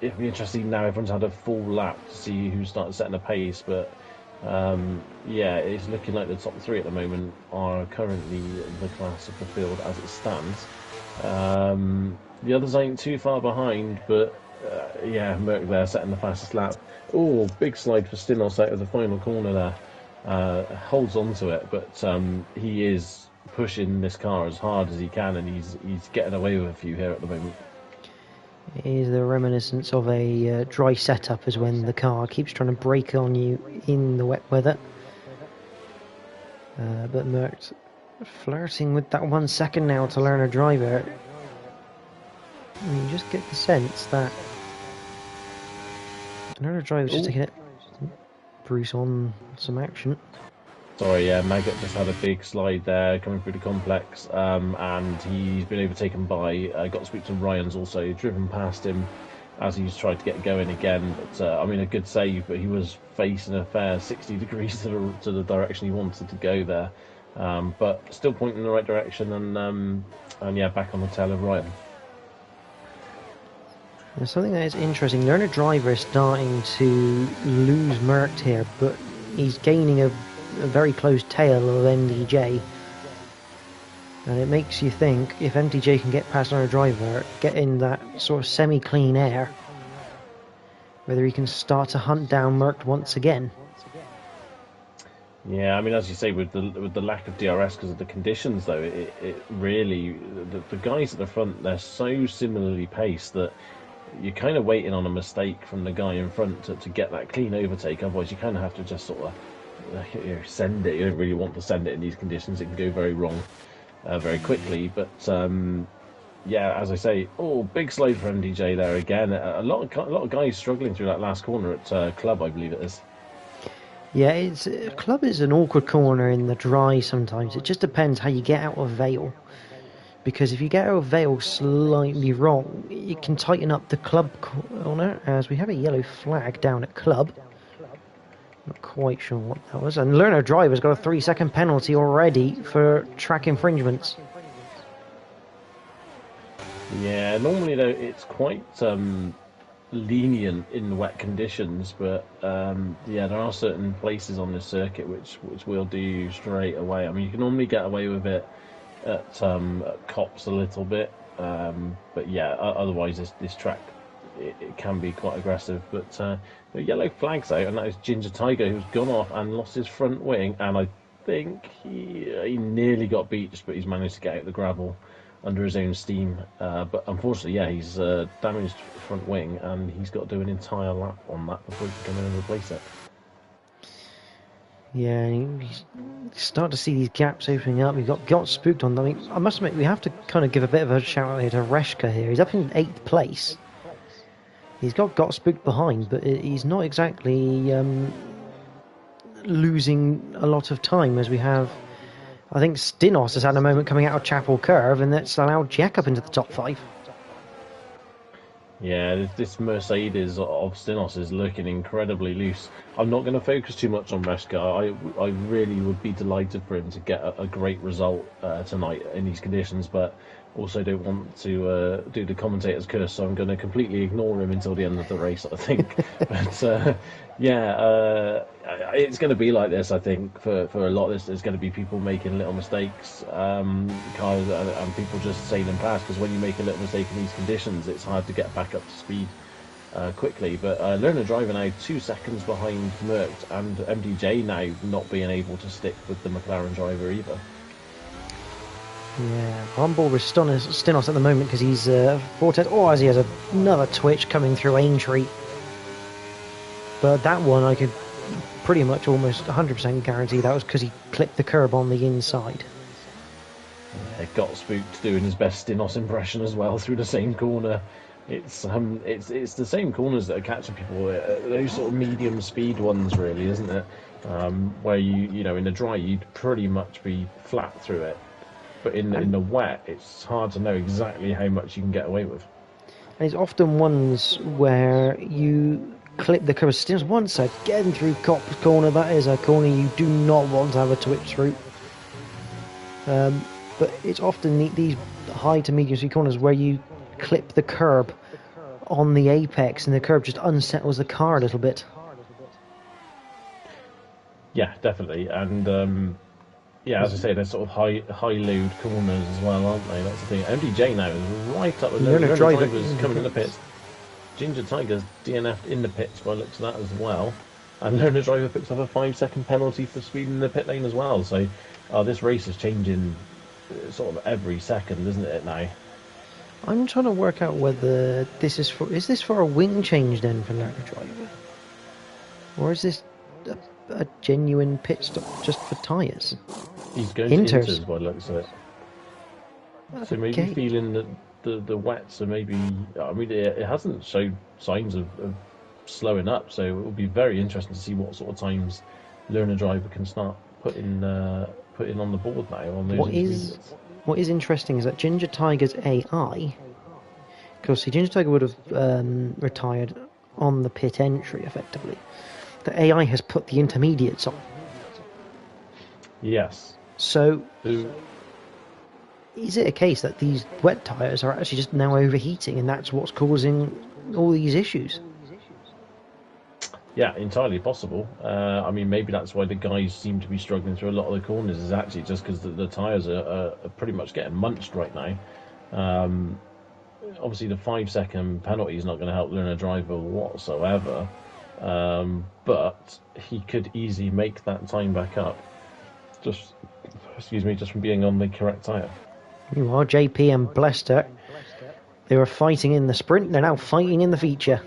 It'd be interesting now. Everyone's had a full lap to see who starts setting the pace, but yeah, it's looking like the top 3 at the moment are currently the class of the field as it stands. The others ain't too far behind, but yeah, Merc there setting the fastest lap. Oh, big slide for Stinos out of the final corner there. Holds on to it, but he is pushing this car as hard as he can, and he's getting away with a few here at the moment. It is the reminiscence of a dry setup, as when the car keeps trying to brake on you in the wet weather. But Merck's flirting with that 1 second now to Learner Driver. I mean, you just get the sense that Learner Driver's just taking it. Bruce on some action. Sorry, yeah, Maggot just had a big slide there coming through the complex, and he's been overtaken by, got to speak to Ryan's also, driven past him as he's tried to get going again. But, I mean, a good save, but he was facing a fair 60 degrees to the direction he wanted to go there. But still pointing in the right direction, and yeah, back on the tail of Ryan. There's something that is interesting. Learner Driver is starting to lose Merc here, but he's gaining a very close tail of MDJ. And it makes you think, if MDJ can get past Learner Driver, get in that sort of semi-clean air, whether he can start to hunt down Merc once again. Yeah, I mean, as you say, with the lack of DRS because of the conditions, though, it really the guys at the front, they're so similarly paced that you're kind of waiting on a mistake from the guy in front to get that clean overtake. Otherwise, you kind of have to just sort of send it. You don't really want to send it in these conditions. It can go very wrong very quickly. But yeah, as I say, big slide for MDJ there again. A lot of guys struggling through that last corner at Club, I believe it is. Yeah, Club is an awkward corner in the dry sometimes. It just depends how you get out of Vale. Because if you get out of Vale slightly wrong, you can tighten up the Club corner, as we have a yellow flag down at Club. Not quite sure what that was. And Learner Driver's got a 3-second penalty already for track infringements. Yeah, normally though it's quite lenient in the wet conditions, but yeah, there are certain places on this circuit which will do straight away. I mean, you can normally get away with it at Cops a little bit, but yeah, otherwise this track it can be quite aggressive. But the yellow flag's out, and that is Ginger Tiger, who's gone off and lost his front wing, and I think he nearly got beached, but he's managed to get out the gravel under his own steam, but unfortunately, yeah, he's damaged front wing, and he's got to do an entire lap on that before he can come in and replace it. Yeah, you start to see these gaps opening up. We've got spooked on them. I mean, I must admit, we have to kind of give a bit of a shout out here to Reshka here. He's up in 8th place. He's got spooked behind, but he's not exactly losing a lot of time, as we have. I think Stinos has had a moment coming out of Chapel Curve, and that's allowed Jack up into the top 5. Yeah, this Mercedes of Stinos is looking incredibly loose. I'm not going to focus too much on Reshka. I really would be delighted for him to get a great result tonight in these conditions, but also don't want to do the commentator's curse, so I'm going to completely ignore him until the end of the race, I think. But yeah, it's going to be like this, I think, for a lot of this. There's going to be people making little mistakes, cars, and people just sailing past, because when you make a little mistake in these conditions, it's hard to get back up to speed quickly. But Learner Driver now 2 seconds behind Merc, and MDJ now not being able to stick with the McLaren driver either. Yeah, on board with Stinos at the moment, because he's Vortex. As he has another twitch coming through Aintree. But that one I could pretty much almost 100% guarantee that was because he clipped the curb on the inside. Yeah, got spooked doing his best Stinos impression as well through the same corner. It's the same corners that are catching people. Those sort of medium speed ones, really, isn't it? Where you know in the dry you'd pretty much be flat through it. But in the wet, it's hard to know exactly how much you can get away with. And it's often ones where you clip the curb. Stinos once again through Cop's corner. That is a corner you do not want to have a twitch through. But it's often these high to medium speed corners where you clip the curb on the apex, and the curb just unsettles the car a little bit. Yeah, definitely, and yeah, as I say, they're sort of high load corners as well, aren't they? That's the thing. MDJ now is right up with Learner Drivers coming in the pits. Ginger Tiger's DNF'd in the pits by looks of that as well. And Learner Driver picks up a 5-second penalty for speed in the pit lane as well. So this race is changing sort of every second, isn't it now? I'm trying to work out whether this is for a wing change then for Learner Driver? Or is this a genuine pit stop just for tyres? He's going to Inters by the looks of it. So maybe feeling that the wets are maybe... I mean, it hasn't showed signs of slowing up, so it will be very interesting to see what sort of times Learner Driver can start putting on the board now. On those what is interesting is that Ginger Tiger's AI... Because see, Ginger Tiger would have retired on the pit entry, effectively. The AI has put the intermediates on. Yes. So, is it a case that these wet tyres are actually just now overheating, and that's what's causing all these issues. Yeah, entirely possible. I mean, maybe that's why the guys seem to be struggling through a lot of the corners, is actually just because the tyres are pretty much getting munched right now. Obviously, the 5-second penalty is not going to help Learner Driver whatsoever, but he could easily make that time back up. Just, excuse me, just from being on the correct tyre. Meanwhile, JP and Blester, they were fighting in the sprint, they're now fighting in the feature.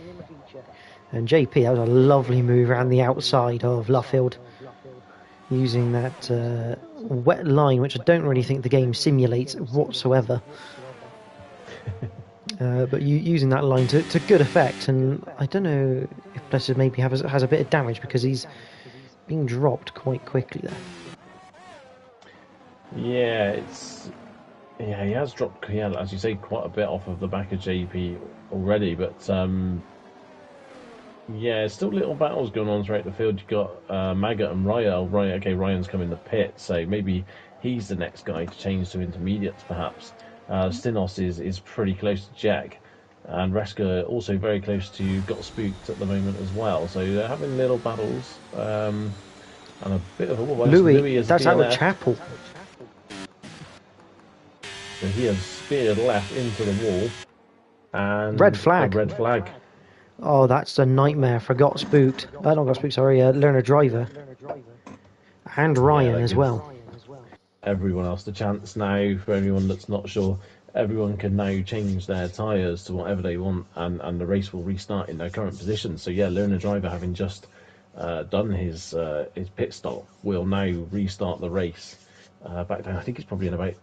And JP, that was a lovely move around the outside of Luffield, using that wet line, which I don't really think the game simulates whatsoever. But using that line to good effect, and I don't know if Blester maybe has a bit of damage because he's being dropped quite quickly there. Yeah, he has dropped, yeah, as you say, quite a bit off of the back of JP already, but yeah, still little battles going on throughout the field. You've got Maggot and Ryan. Okay, Ryan's come in the pit, so maybe he's the next guy to change to intermediates, perhaps. Stinos is pretty close to Jack, and Reska also very close to Got Spooked at the moment as well. So they're having little battles, and a bit of a... Louis that's out of Chapel. So he has speared left into the wall, and red flag. A red flag. Oh, that's a nightmare for Got Spooked. Not Got Spooked, sorry, Learner Driver. And Ryan as well. Everyone else the chance now. For anyone that's not sure, everyone can now change their tyres to whatever they want, and the race will restart in their current position. So yeah, Learner Driver, having just done his pit stop, will now restart the race back down. I think it's probably in about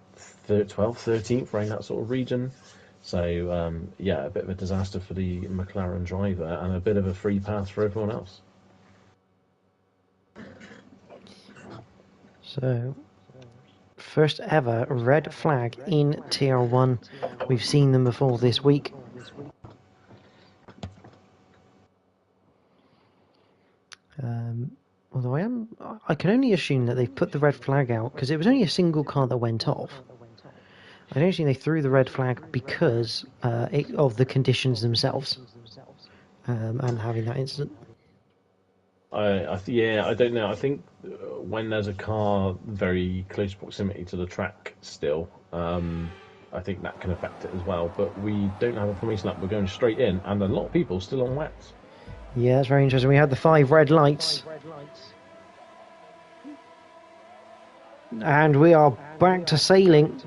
12th, 13th, around that sort of region. So yeah, a bit of a disaster for the McLaren driver, and a bit of a free pass for everyone else. So, first ever red flag in Tier 1. We've seen them before this week. Although I can only assume that they've put the red flag out because it was only a single car that went off. I don't think they threw the red flag because of the conditions themselves and having that incident. Yeah, I don't know. I think when there's a car very close proximity to the track still, I think that can affect it as well. But we don't have a formation lap. We're going straight in, and a lot of people still on wets. Yeah, that's very interesting. We had the 5 red lights. And we are back to sailing.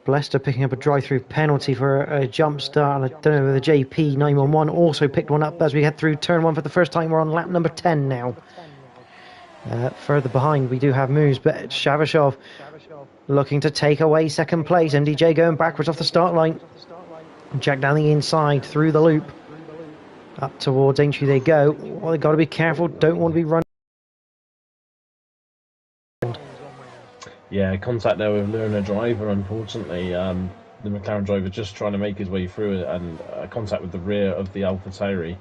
Blester picking up a drive-through penalty for a jump start, and I don't know whether JP 911 also picked one up as we head through turn 1 for the first time. We're on lap number 10 now. Further behind we do have moves, but Shavashov looking to take away second place. MDJ going backwards off the start line. Jack down the inside through the loop. Up towards entry they go. Well, they've got to be careful, don't want to be running. Yeah, contact there with Learner Driver, unfortunately. The McLaren driver just trying to make his way through it, and contact with the rear of the Alpha Tauri.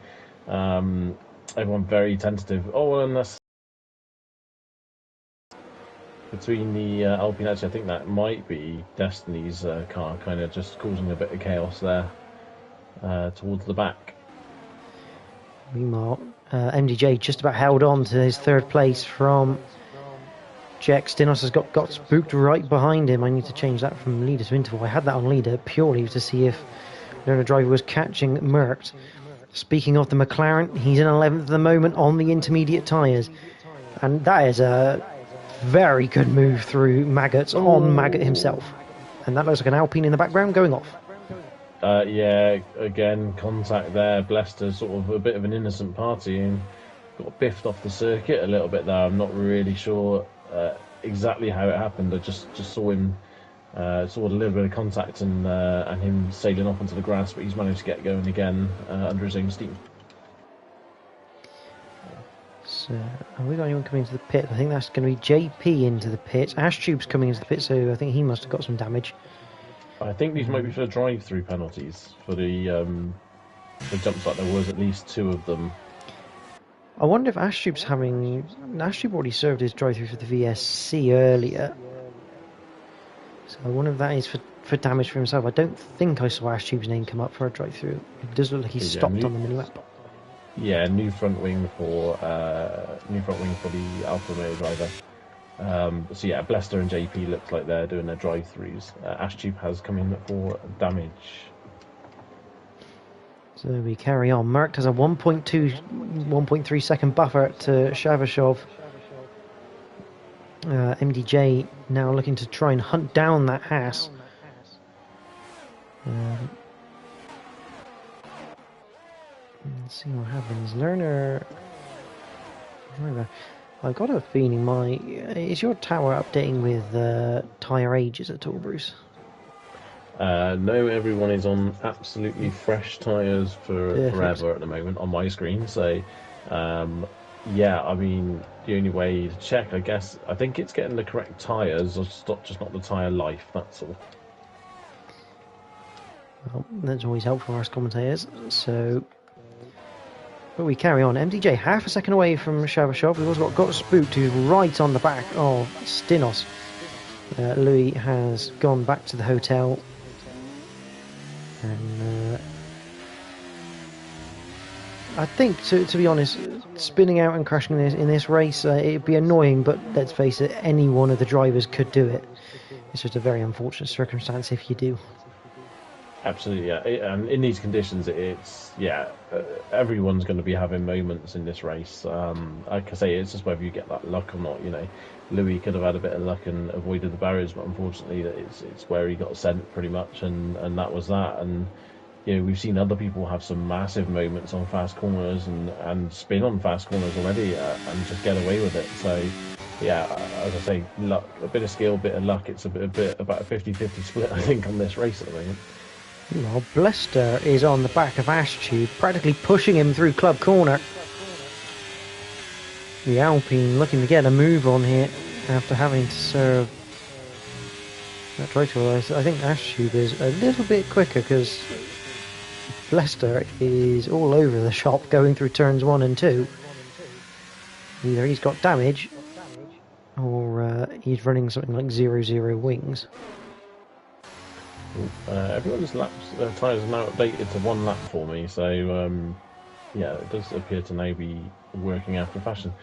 Everyone very tentative. Oh, and that's between the Alpine. Actually, I think that might be Destiny's car, kind of just causing a bit of chaos there towards the back. Meanwhile, MDJ just about held on to his third place from Jack. Stinos has got spooked right behind him. I need to change that from leader to interval. I had that on leader purely to see if Learner Driver was catching Merckx. Speaking of the McLaren, he's in 11th at the moment on the intermediate tyres. And that is a very good move through Maggots on Maggot himself. And that looks like an Alpine in the background going off. Yeah, again, contact there. Blester sort of a bit of an innocent party and got biffed off the circuit a little bit there. I'm not really sure exactly how it happened. I just saw him, saw a little bit of contact and him sailing off onto the grass, but he's managed to get going again under his own steam. So, have we got anyone coming into the pit? I think that's going to be JP into the pit. Ashtube's coming into the pit, so I think he must have got some damage. I think these might be for the drive-through penalties for the jump start. There was at least 2 of them. I wonder if Ashtube's having... Ashtube already served his drive-through for the VSC earlier. So I wonder if that is for damage for himself. I don't think I saw Ashtube's name come up for a drive-through. It does look like he's stopped on the minimap. Yeah, new front wing for the Alpha Romeo driver. So yeah, Blester and JP looks like they're doing their drive-throughs. Ashtube has come in for damage. So we carry on. Merck has a 1.3 second buffer to Shavashov. MDJ now looking to try and hunt down that Haas. Let's see what happens. Lerner. I've got a feeling is your tower updating with tyre ages at all, Bruce? No, everyone is on absolutely fresh tyres for forever at the moment on my screen. So, yeah, I mean, the only way to check, I guess, I think it's getting the correct tyres, just not the tyre life, that's all. Well, that's always helpful for us commentators. So, but we carry on. MDJ half a second away from Shavashov. We've also got Spooked, who's right on the back of Stinos. Louis has gone back to the hotel. And I think, to be honest, spinning out and crashing in this race, it'd be annoying, but let's face it, any one of the drivers could do it. It's just a very unfortunate circumstance if you do. Absolutely, yeah. And in these conditions, everyone's going to be having moments in this race. Like I say, it's just whether you get that luck or not. You know, Louis could have had a bit of luck and avoided the barriers, but unfortunately, it's where he got sent pretty much, and that was that. And you know, we've seen other people have some massive moments on fast corners and spin on fast corners already, and just get away with it. So. Yeah, as I say, luck, a bit of skill, a bit of luck. It's a bit about a 50-50 split, I think, on this race at the moment. Well, Blester is on the back of Ashtube, practically pushing him through club corner. The Alpine looking to get a move on here after having to serve that right to. I think Ashtube is a little bit quicker because Blester is all over the shop going through turns 1 and 2. Either he's got damage or he's running something like 0-0 wings. Everyone's tyres are now updated to 1 lap for me, so yeah, it does appear to now be working after fashion.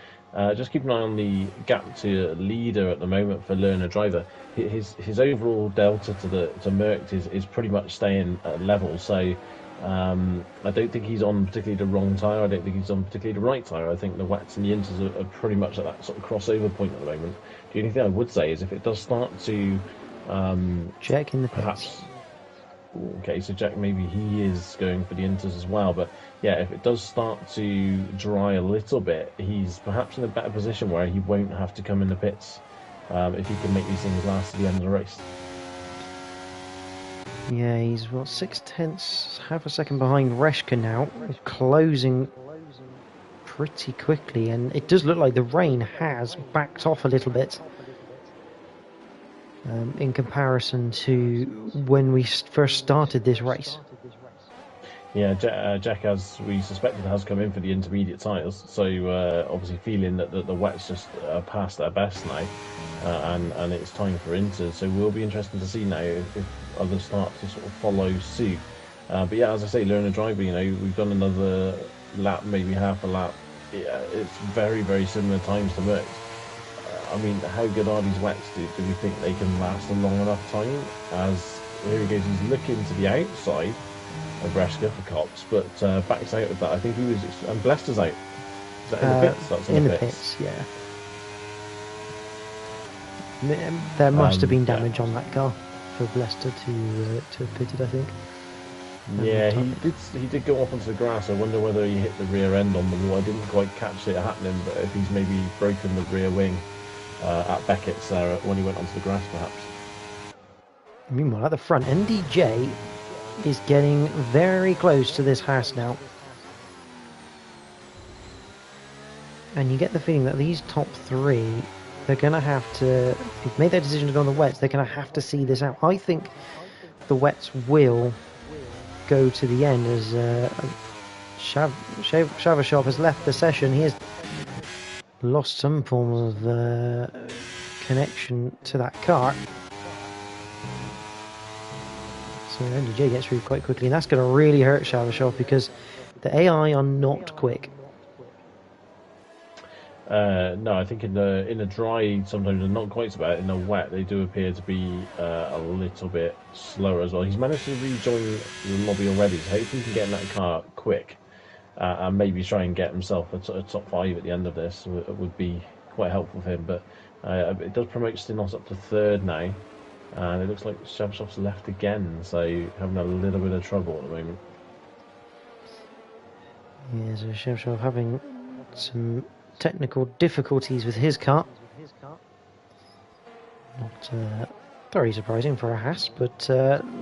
Just keep an eye on the gap to leader at the moment for Lerner driver. His overall delta to Merck is pretty much staying level, so I don't think he's on particularly the wrong tyre. I don't think he's on particularly the right tyre. I think the wets and the inters are pretty much at that sort of crossover point at the moment. The only thing I would say is if it does start to Jack in the perhaps. Okay, so Jack, maybe he is going for the inters as well, but yeah, if it does start to dry a little bit, he's perhaps in a better position where he won't have to come in the pits if he can make these things last to the end of the race. Yeah, he's what, 0.6, half a second behind Reshka now, closing pretty quickly, and it does look like the rain has backed off a little bit in comparison to when we first started this race. Yeah, Jack, as we suspected, has come in for the intermediate tyres, so obviously feeling that the wet's just past their best now, and it's time for inters, so we'll be interested to see now if others start to sort of follow suit. But yeah, as I say, Lerner driver, you know, we've done another lap, maybe half a lap. Yeah, it's very, very similar times to Merckx. I mean, how good are these wets? Do we think they can last a long enough time? As here he goes, he's looking to the outside of Reshka for cops, but backs out of that. I think he was, and Blester's out. Is that in the pits? That's in the pits, yeah. There must have been damage on that car for Blester to have pitted, I think. Yeah, he did go off onto the grass. I wonder whether he hit the rear end on the wall. I didn't quite catch it happening, but if he's maybe broken the rear wing at Beckett's when he went onto the grass, perhaps. Meanwhile, at the front, MDJ is getting very close to this Haas now. And you get the feeling that these top three, they're going to have to, if they've made their decision to go on the wets, they're going to have to see this out. I think the wets will go to the end as Shavashov has left the session. He has lost some form of connection to that car. So MDJ gets through quite quickly, and that's going to really hurt Shavashov because the AI are not quick. No, I think in the dry sometimes they're not quite so bad. In the wet, they do appear to be a little bit slower as well. He's managed to rejoin the lobby already, so hopefully he can get in that car quick and maybe try and get himself a top 5 at the end of this. Would be quite helpful for him. But it does promote Stinos up to 3rd now, and it looks like Shavashov's left again, so having a little bit of trouble at the moment. Yeah, so Shavashov having some technical difficulties with his car. Not very surprising for a Haas, but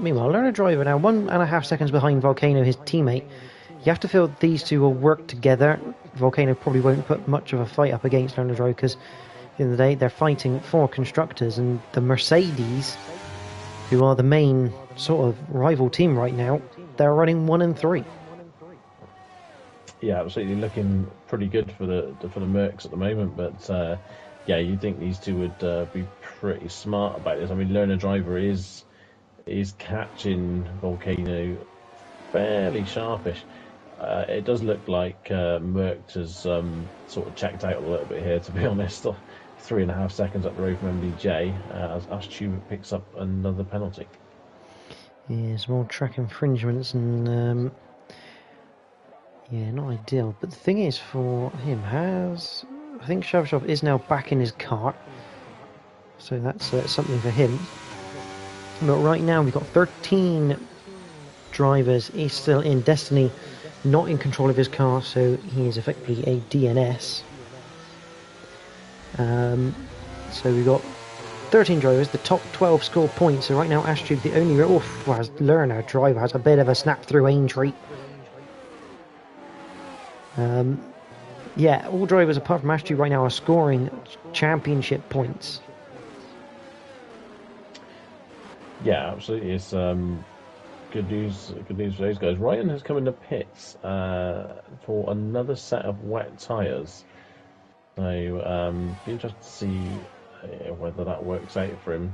meanwhile, Learner Driver now 1.5 seconds behind Volcano, his teammate. You have to feel these two will work together. Volcano probably won't put much of a fight up against Learner Driver because at the end of the day, they're fighting for constructors, and the Mercedes, who are the main sort of rival team right now, they're running 1 and 3. Yeah, absolutely looking pretty good for the Mercs at the moment, but yeah, you'd think these two would be pretty smart about this. I mean, Learner Driver is catching Volcano fairly sharpish. It does look like Merc has sort of checked out a little bit here, to be honest. 3.5 seconds up the road from MDJ as Astuba picks up another penalty. Yeah, small track infringements and yeah, not ideal. But the thing is, for him, I think Shavashov is now back in his car, so that's something for him. But right now we've got 13 drivers. He's still in Destiny, not in control of his car, so he is effectively a DNS. So we've got 13 drivers. The top 12 score points. So right now, Astrube, the only Learner Driver has a bit of a snap through Aintree. Yeah, all drivers apart from Astrube right now are scoring championship points. Yeah, absolutely. It's good news for those guys. Ryan has come into pits for another set of wet tyres. So be interested to see whether that works out for him.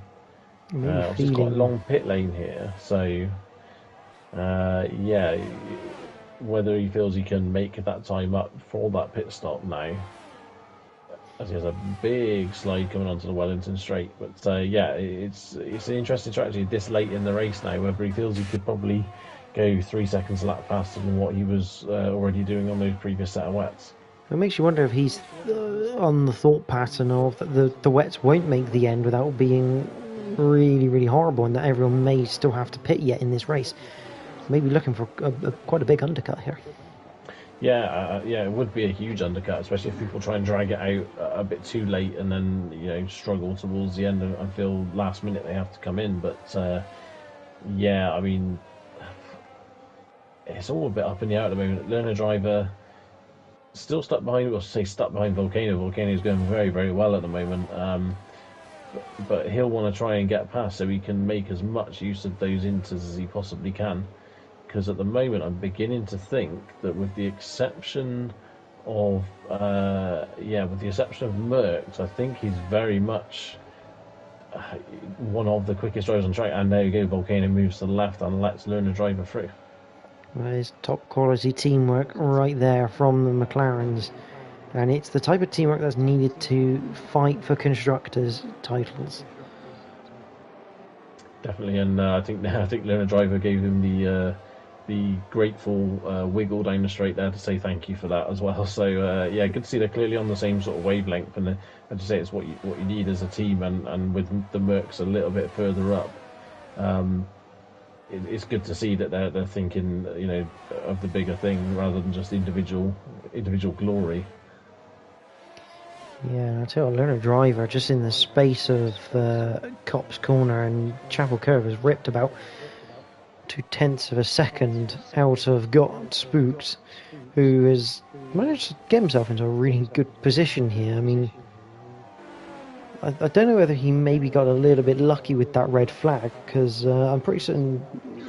It's quite a long pit lane here, so yeah, whether he feels he can make that time up for that pit stop now, as he has a big slide coming onto the Wellington straight. But yeah, it's an interesting strategy this late in the race now, whether he feels he could probably go 3 seconds a lap faster than what he was already doing on those previous set of wets. It makes you wonder if he's on the thought pattern of that the wets won't make the end without being really, really horrible, and that everyone may still have to pit yet in this race. Maybe looking for quite a big undercut here. Yeah, yeah, it would be a huge undercut, especially if people try and drag it out a bit too late and then struggle towards the end and feel last minute they have to come in. But yeah, I mean, it's all a bit up in the air at the moment. Learner Driver still stuck behind Volcano. Volcano is going very, very well at the moment. But he'll want to try and get past so he can make as much use of those inters as he possibly can. Because at the moment, I'm beginning to think that with the exception of Merckx, I think he's very much one of the quickest drivers on track. And there you go, Volcano moves to the left and lets Learner Driver through. That is top quality teamwork right there from the McLarens, and it's the type of teamwork that's needed to fight for constructors' titles. Definitely, and I think Learner Driver gave him the grateful wiggle down the straight there to say thank you for that as well. So yeah, good to see they're clearly on the same sort of wavelength, and as you say, it's what you need as a team, and with the Mercs a little bit further up. It's good to see that they're thinking, of the bigger thing rather than just individual glory. Yeah, I tell you, Learner Driver just in the space of Copse Corner and Chapel Curve has ripped about 0.2 of a second out of Got Spooked, who has managed to get himself into a really good position here. I mean, I don't know whether he maybe got a little bit lucky with that red flag, because I'm pretty certain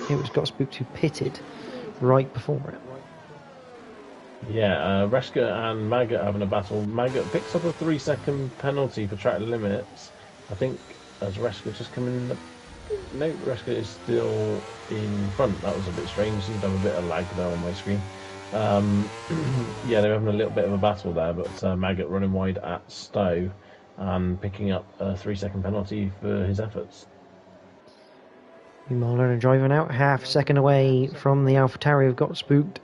it was Got Spooked who pitted right before it. Yeah, Reska and Maggot having a battle. Maggot picks up a 3-second penalty for track limits. I think as Reska just coming in the no, Reska is still in front. That was a bit strange. Seemed to have a bit of lag there on my screen. Yeah, they're having a little bit of a battle there, but Maggot running wide at Stowe and picking up a 3-second penalty for his efforts. Meanwhile, Learner driving out, half a second away from the AlphaTauri who've got spooked.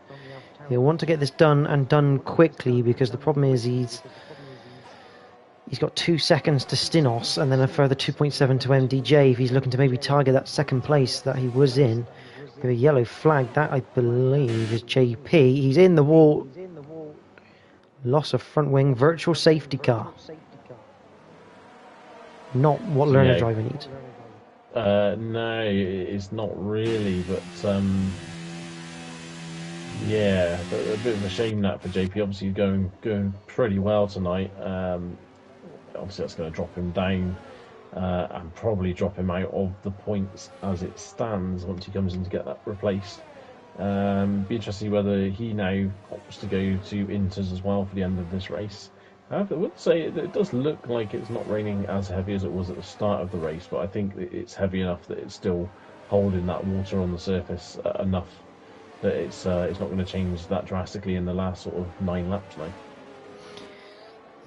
He'll want to get this done and done quickly, because the problem is he's got 2 seconds to Stinos and then a further 2.7 to MDJ if he's looking to maybe target that second place that he was in. With a yellow flag, that I believe is JP. He's in the wall. Loss of front wing, virtual safety car. Not what Learner driver needs. No, it's not really, but yeah, but a bit of a shame that for JP. Obviously, going pretty well tonight. Obviously, that's going to drop him down and probably drop him out of the points as it stands once he comes in to get that replaced. Be interesting whether he now opts to go to Inters as well for the end of this race. However, I would say it does look like it's not raining as heavy as it was at the start of the race, but I think it's heavy enough that it's still holding that water on the surface enough that it's not going to change that drastically in the last sort of 9 laps now.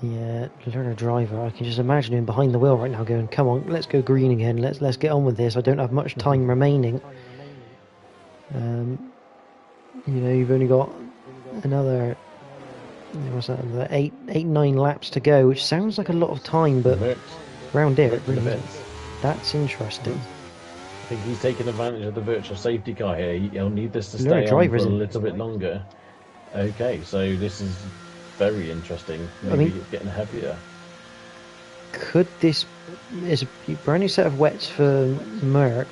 Yeah, Learner driver, I can just imagine him behind the wheel right now going, come on, let's go green again, let's get on with this, I don't have much time remaining. You've only got another 9 laps to go, which sounds like a lot of time, but round here it really isn't. That's interesting. I think he's taking advantage of the virtual safety car here. He'll need this to stay on for a little bit longer. Okay, so this is very interesting. Maybe it's getting heavier. Could this is a brand new set of wets for Merck?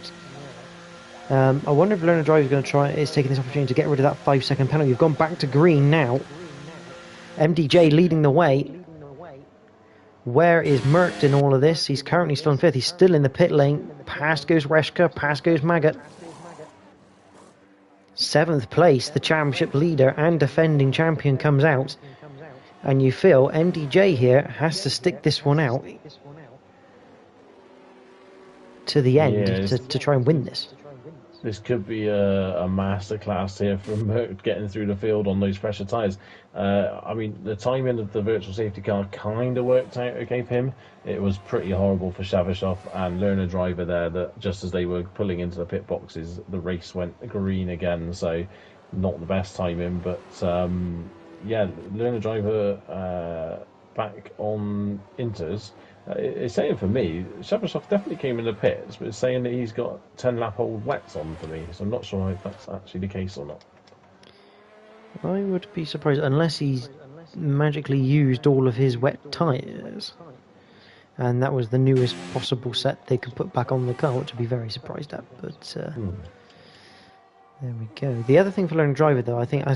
I wonder if Learner Drive is taking this opportunity to get rid of that 5-second penalty. You've gone back to green now. MDJ leading the way. Where is Merck in all of this? He's currently still in 5th. He's still in the pit lane. Past goes Reshka. Past goes Maggot. 7th place, the championship leader and defending champion comes out. And you feel MDJ here has to stick this one out to the end to try and win this. This could be a masterclass here from Merck getting through the field on those pressure tyres. I mean, the timing of the virtual safety car kind of worked out okay for him. It was pretty horrible for Shavashov and Learner Driver there, that just as they were pulling into the pit boxes, the race went green again, so not the best timing. But yeah, Learner Driver back on Inters. It's saying for me, Shavashov definitely came in the pits, but it's saying that he's got 10-lap-old wets on for me, so I'm not sure if that's actually the case or not. I would be surprised, unless he's magically used all of his wet tyres. And that was the newest possible set they could put back on the car, which I'd be very surprised at. But there we go. The other thing for Learner Driver, though, I think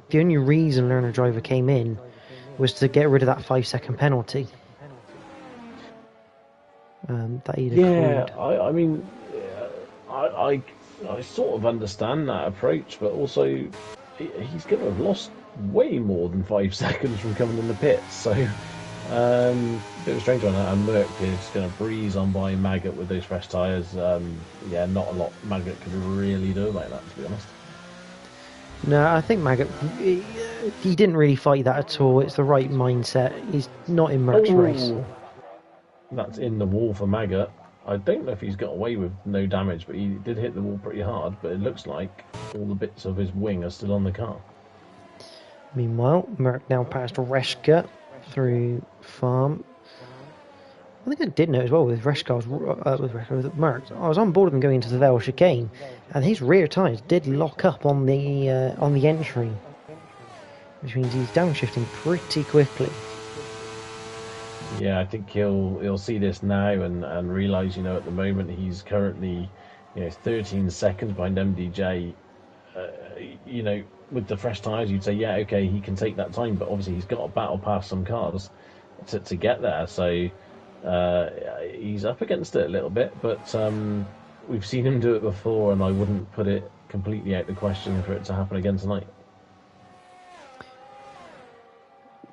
the only reason Learner Driver came in was to get rid of that 5-second penalty. That he'd accrued. I mean, I sort of understand that approach, but also he's going to have lost way more than 5 seconds from coming in the pits, so a bit of a strange one. And Merck is going to breeze on by Maggot with those fresh tyres. Yeah, not a lot Maggot could really do about that, to be honest. No, I think Maggot, he didn't really fight that at all. It's the right mindset. He's not in Merck's race. That's in the wall for Maggot. I don't know if he's got away with no damage, but he did hit the wall pretty hard, but it looks like all the bits of his wing are still on the car. Meanwhile, Merck now passed Reshka through Farm. I think I did know as well with Reshka, with Merck. I was on board with him going into the Vale chicane, and his rear tyres did lock up on the entry, which means he's downshifting pretty quickly. Yeah, I think he'll see this now and realise, at the moment he's currently, 13 seconds behind MDJ. With the fresh tyres, you'd say, yeah, okay, he can take that time, but obviously he's got to battle past some cars to get there. So he's up against it a little bit, but we've seen him do it before, and I wouldn't put it completely out the question for it to happen again tonight.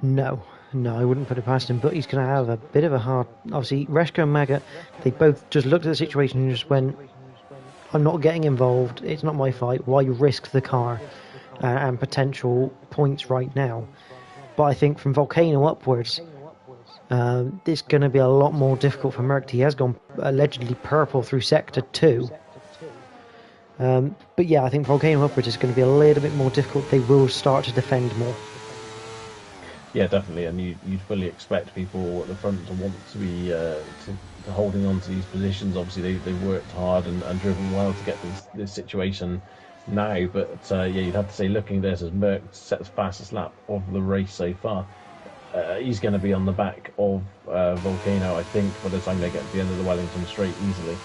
No. No, I wouldn't put it past him, but he's going to have a bit of a hard... Obviously, Reshko and Maggot, they both just looked at the situation and just went, I'm not getting involved, it's not my fight, why risk the car and potential points right now? But I think from Volcano upwards, it's going to be a lot more difficult for Merck. He has gone allegedly purple through Sector 2. But yeah, I think Volcano upwards is going to be a little bit more difficult. They will start to defend more. Yeah, definitely, and you'd fully expect people at the front to want to be to holding on to these positions. Obviously, they've worked hard and driven well to get this situation now. But yeah, you'd have to say, looking at this, as Merck sets fastest lap of the race so far, he's going to be on the back of Volcano, I think, by the time they get to the end of the Wellington Straight easily.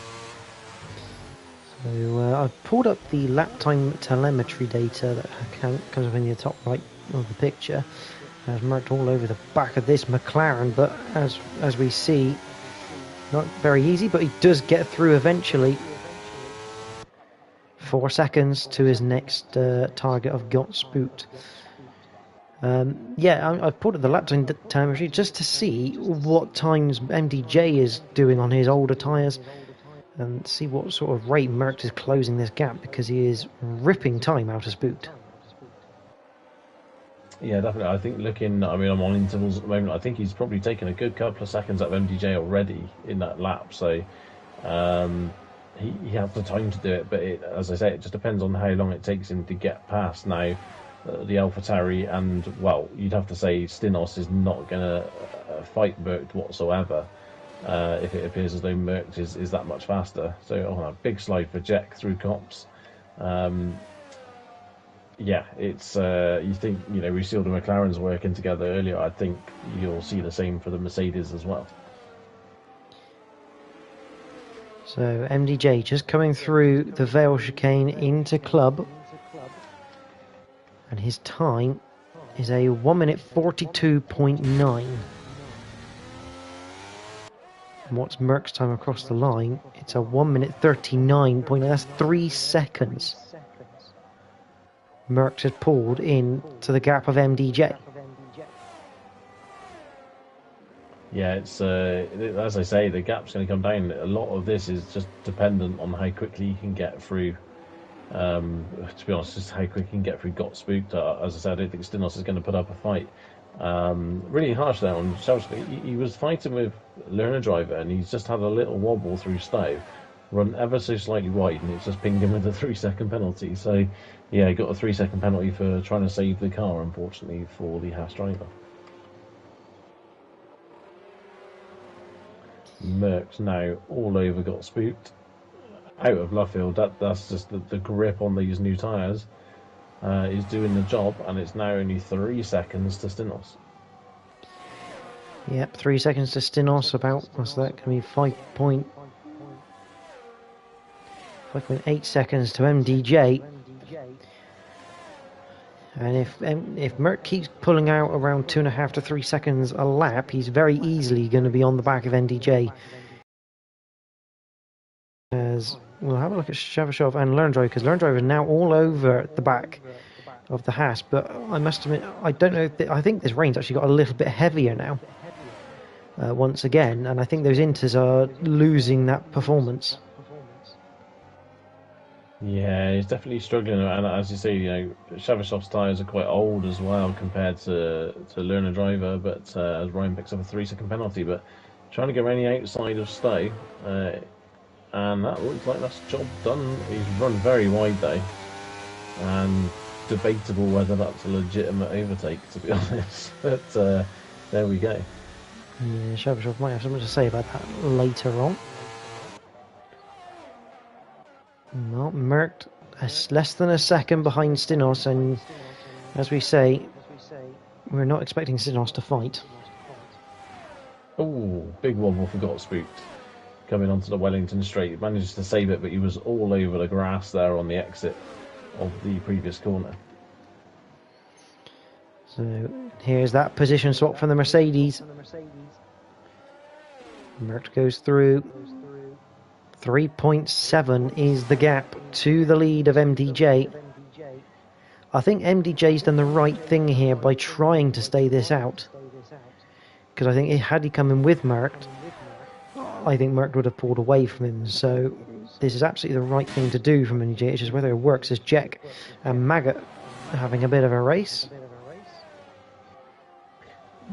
So I've pulled up the lap time telemetry data that comes up in the top right of the picture. Has marked all over the back of this McLaren, but as we see, not very easy, but he does get through eventually. 4 seconds to his next target of Got Spooked. Yeah, I've put up the lap time telemetry just to see what times MDJ is doing on his older tyres and see what sort of rate Merckx is closing this gap, because he is ripping time out of Spooked. Yeah, definitely. I think I'm on intervals at the moment. I think he's probably taken a good couple of seconds out of MDJ already in that lap. So he has the time to do it. But as I say, it just depends on how long it takes him to get past now the AlphaTauri. And, well, you'd have to say Stinos is not going to fight Merckx whatsoever if it appears as though Merckx is that much faster. So a big slide for Jack through Cops. Yeah, it's you think, we saw the McLarens working together earlier. I think you'll see the same for the Mercedes as well. So MDJ just coming through the Vale chicane into club, and his time is a 1 minute 42.9. And what's Merck's time across the line? It's a 1 minute 39.9. That's 3 seconds. Merckx has pulled in to the gap of MDJ. Yeah, it's as I say, the gap's going to come down. A lot of this is just dependent on how quickly you can get through. To be honest, just how quick you can get through Got Spooked. As I said, I don't think Stinos is going to put up a fight. Really harsh there on Chelsea. He was fighting with Learner Driver, and he's just had a little wobble through Stowe, run ever so slightly wide, and it's just pinged him with a 3-second penalty. So yeah, he got a 3-second penalty for trying to save the car, unfortunately, for the Haas driver. Merckx now all over Got Spooked. Out of left field, that's just the grip on these new tyres is doing the job, and it's now only 3 seconds to Stinos. Yep, 3 seconds to Stinos, about, what's that, going to be 5.8 seconds to MDJ. And if Merck keeps pulling out around 2.5 to 3 seconds a lap, he's very easily going to be on the back of MDJ. As we'll have a look at Shavashov and Lerndriver, because Lerndriver is now all over the back of the Haas. But I must admit, I don't know. I think this rain's actually got a little bit heavier now. Once again, and I think those Inters are losing that performance. Yeah, he's definitely struggling, and as you say, Shavashov's tyres are quite old as well compared to Learner Driver. But as Ryan picks up a 3-second penalty, but trying to get around the outside of Stowe, and that looks like that's job done. He's run very wide though, and debatable whether that's a legitimate overtake, to be honest. But there we go. Yeah, Shavashov might have something to say about that later on. Well, Merckx is less than a second behind Stinos, and as we say, we're not expecting Stinos to fight. Oh, big wobble for Got Spooked. Coming onto the Wellington Straight, he manages to save it, but he was all over the grass there on the exit of the previous corner. So here's that position swap from the Mercedes. Merckx goes through. 3.7 is the gap to the lead of MDJ. I think MDJ's done the right thing here by trying to stay this out. because I think had he come in with Merc, I think Merc would have pulled away from him. So this is absolutely the right thing to do from MDJ. It's just whether it works as Jack and Maggot having a bit of a race.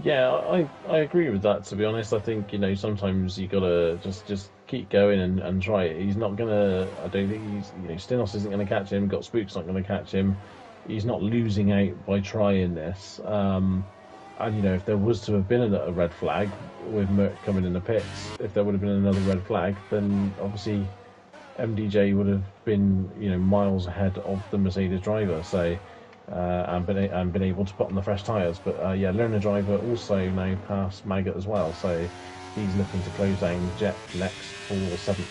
Yeah, I agree with that, to be honest. I think, sometimes you gotta just keep going and try it. He's not gonna, I don't think Stinos isn't gonna catch him, Got Spook's not gonna catch him. He's not losing out by trying this. And, if there was to have been a red flag with Merc coming in the pits, if there would have been another red flag, then obviously MDJ would have been, miles ahead of the Mercedes driver. So, and been able to put on the fresh tyres. But yeah, Learner driver also now past Maggot as well, so he's looking to close down Jet next for 7th.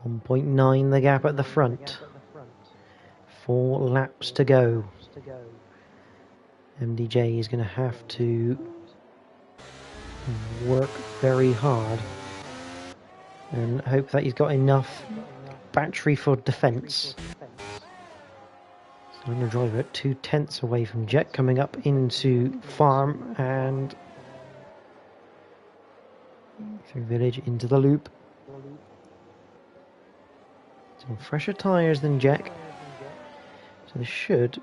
1.9 the gap at the front. 4 laps to go. MDJ is going to have to work very hard and hope that he's got enough battery for defence. Learner driver at 2/10 away from Jet, coming up into farm and through village into the loop. Some fresher tyres than Jack, so this should,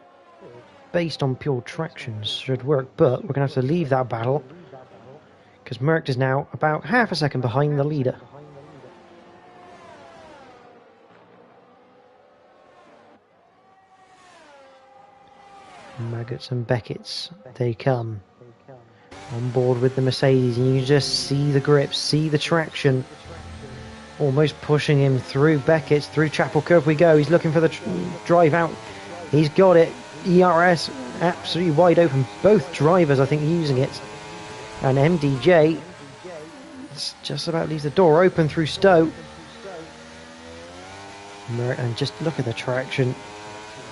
based on pure traction, should work, but we're going to have to leave that battle because Merc is now about half a second behind the leader. Maggots and Beckett's, they come on board with the Mercedes, and you just see the grip, see the traction, almost pushing him through Beckett's, through Chapel Curve we go. He's looking for the drive out, he's got it. ERS absolutely wide open, both drivers I think using it, and MDJ just about leaves the door open through Stowe, and just look at the traction.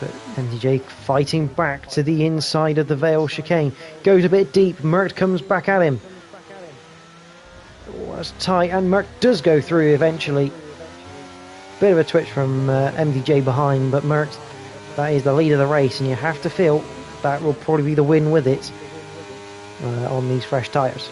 But MDJ fighting back to the inside of the Vale chicane, goes a bit deep, Merc comes back at him. Oh, that's tight, and Merc does go through eventually. Bit of a twitch from MDJ behind, but Merc, that is the lead of the race, and you have to feel that will probably be the win with it on these fresh tyres.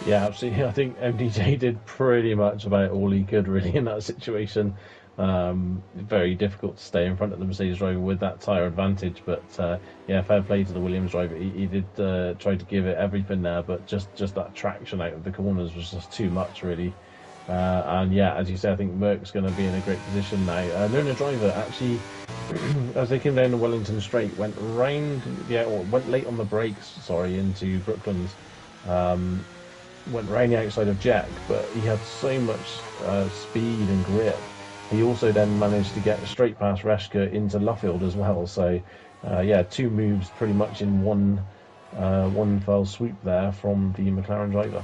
Yeah, absolutely. I think MDJ did pretty much about all he could really in that situation. Very difficult to stay in front of the Mercedes driver with that tyre advantage, but yeah, fair play to the Williams driver. He did try to give it everything there, but just that traction out of the corners was just too much really. And yeah, as you say, I think Merck's going to be in a great position now. Learner driver actually, as they came down the Wellington Straight, went went late on the brakes, into Brooklands. Went round the outside of Jack, but he had so much speed and grip. He also then managed to get straight past Reshka into Luffield as well. So yeah, 2 moves pretty much in one fell swoop there from the McLaren driver.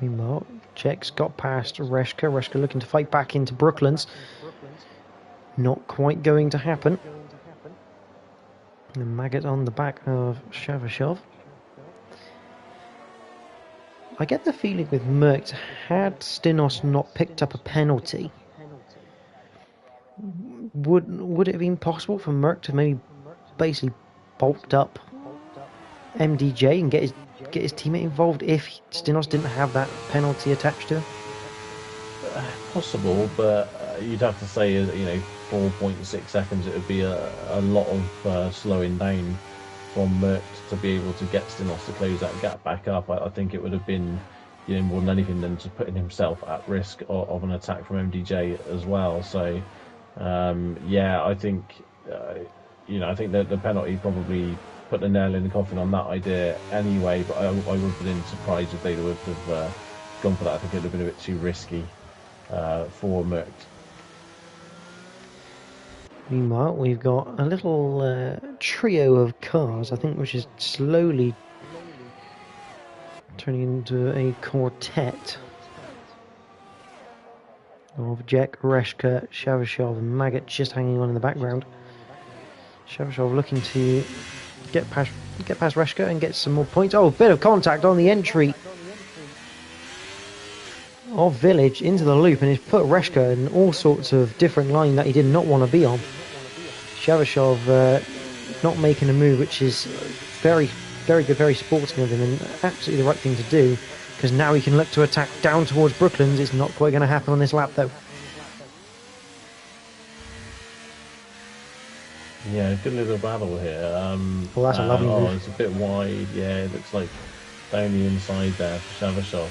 Meanwhile, Jack's got past Reshka. Reshka looking to fight back into Brooklands. Not quite going to happen. And Maggot on the back of Shavashov. I get the feeling with Merc, had Stinos not picked up a penalty, would it have been possible for Merc to maybe basically bulked up MDJ and get his teammate involved if Stinos didn't have that penalty attached to him? Possible, but you'd have to say 4.6 seconds. It would be a lot of slowing down from Merc to be able to get Stinos to close that gap back up. I think it would have been more than anything than to putting himself at risk of an attack from MDJ as well. So yeah, I think I think that the penalty probably put the nail in the coffin on that idea anyway, but I would have been surprised if they would have gone for that. I think it would have been a bit too risky for Merc. Meanwhile, we've got a little trio of cars, I think, which is slowly turning into a quartet of Jack, Reshka, Shavashov and Maggot just hanging on in the background. Shavashov looking to get past Reshka and get some more points. Oh, a bit of contact on the entry of Village into the loop, and he's put Reshka in all sorts of different line that he did not want to be on. Shavashov not making a move, which is very very good, very sporting of him, and absolutely the right thing to do, because now he can look to attack down towards Brooklands. It's not quite going to happen on this lap, though. Yeah, good little battle here. Well, that's a lovely move. It's a bit wide. Yeah, it looks like down the inside there for Shavashov.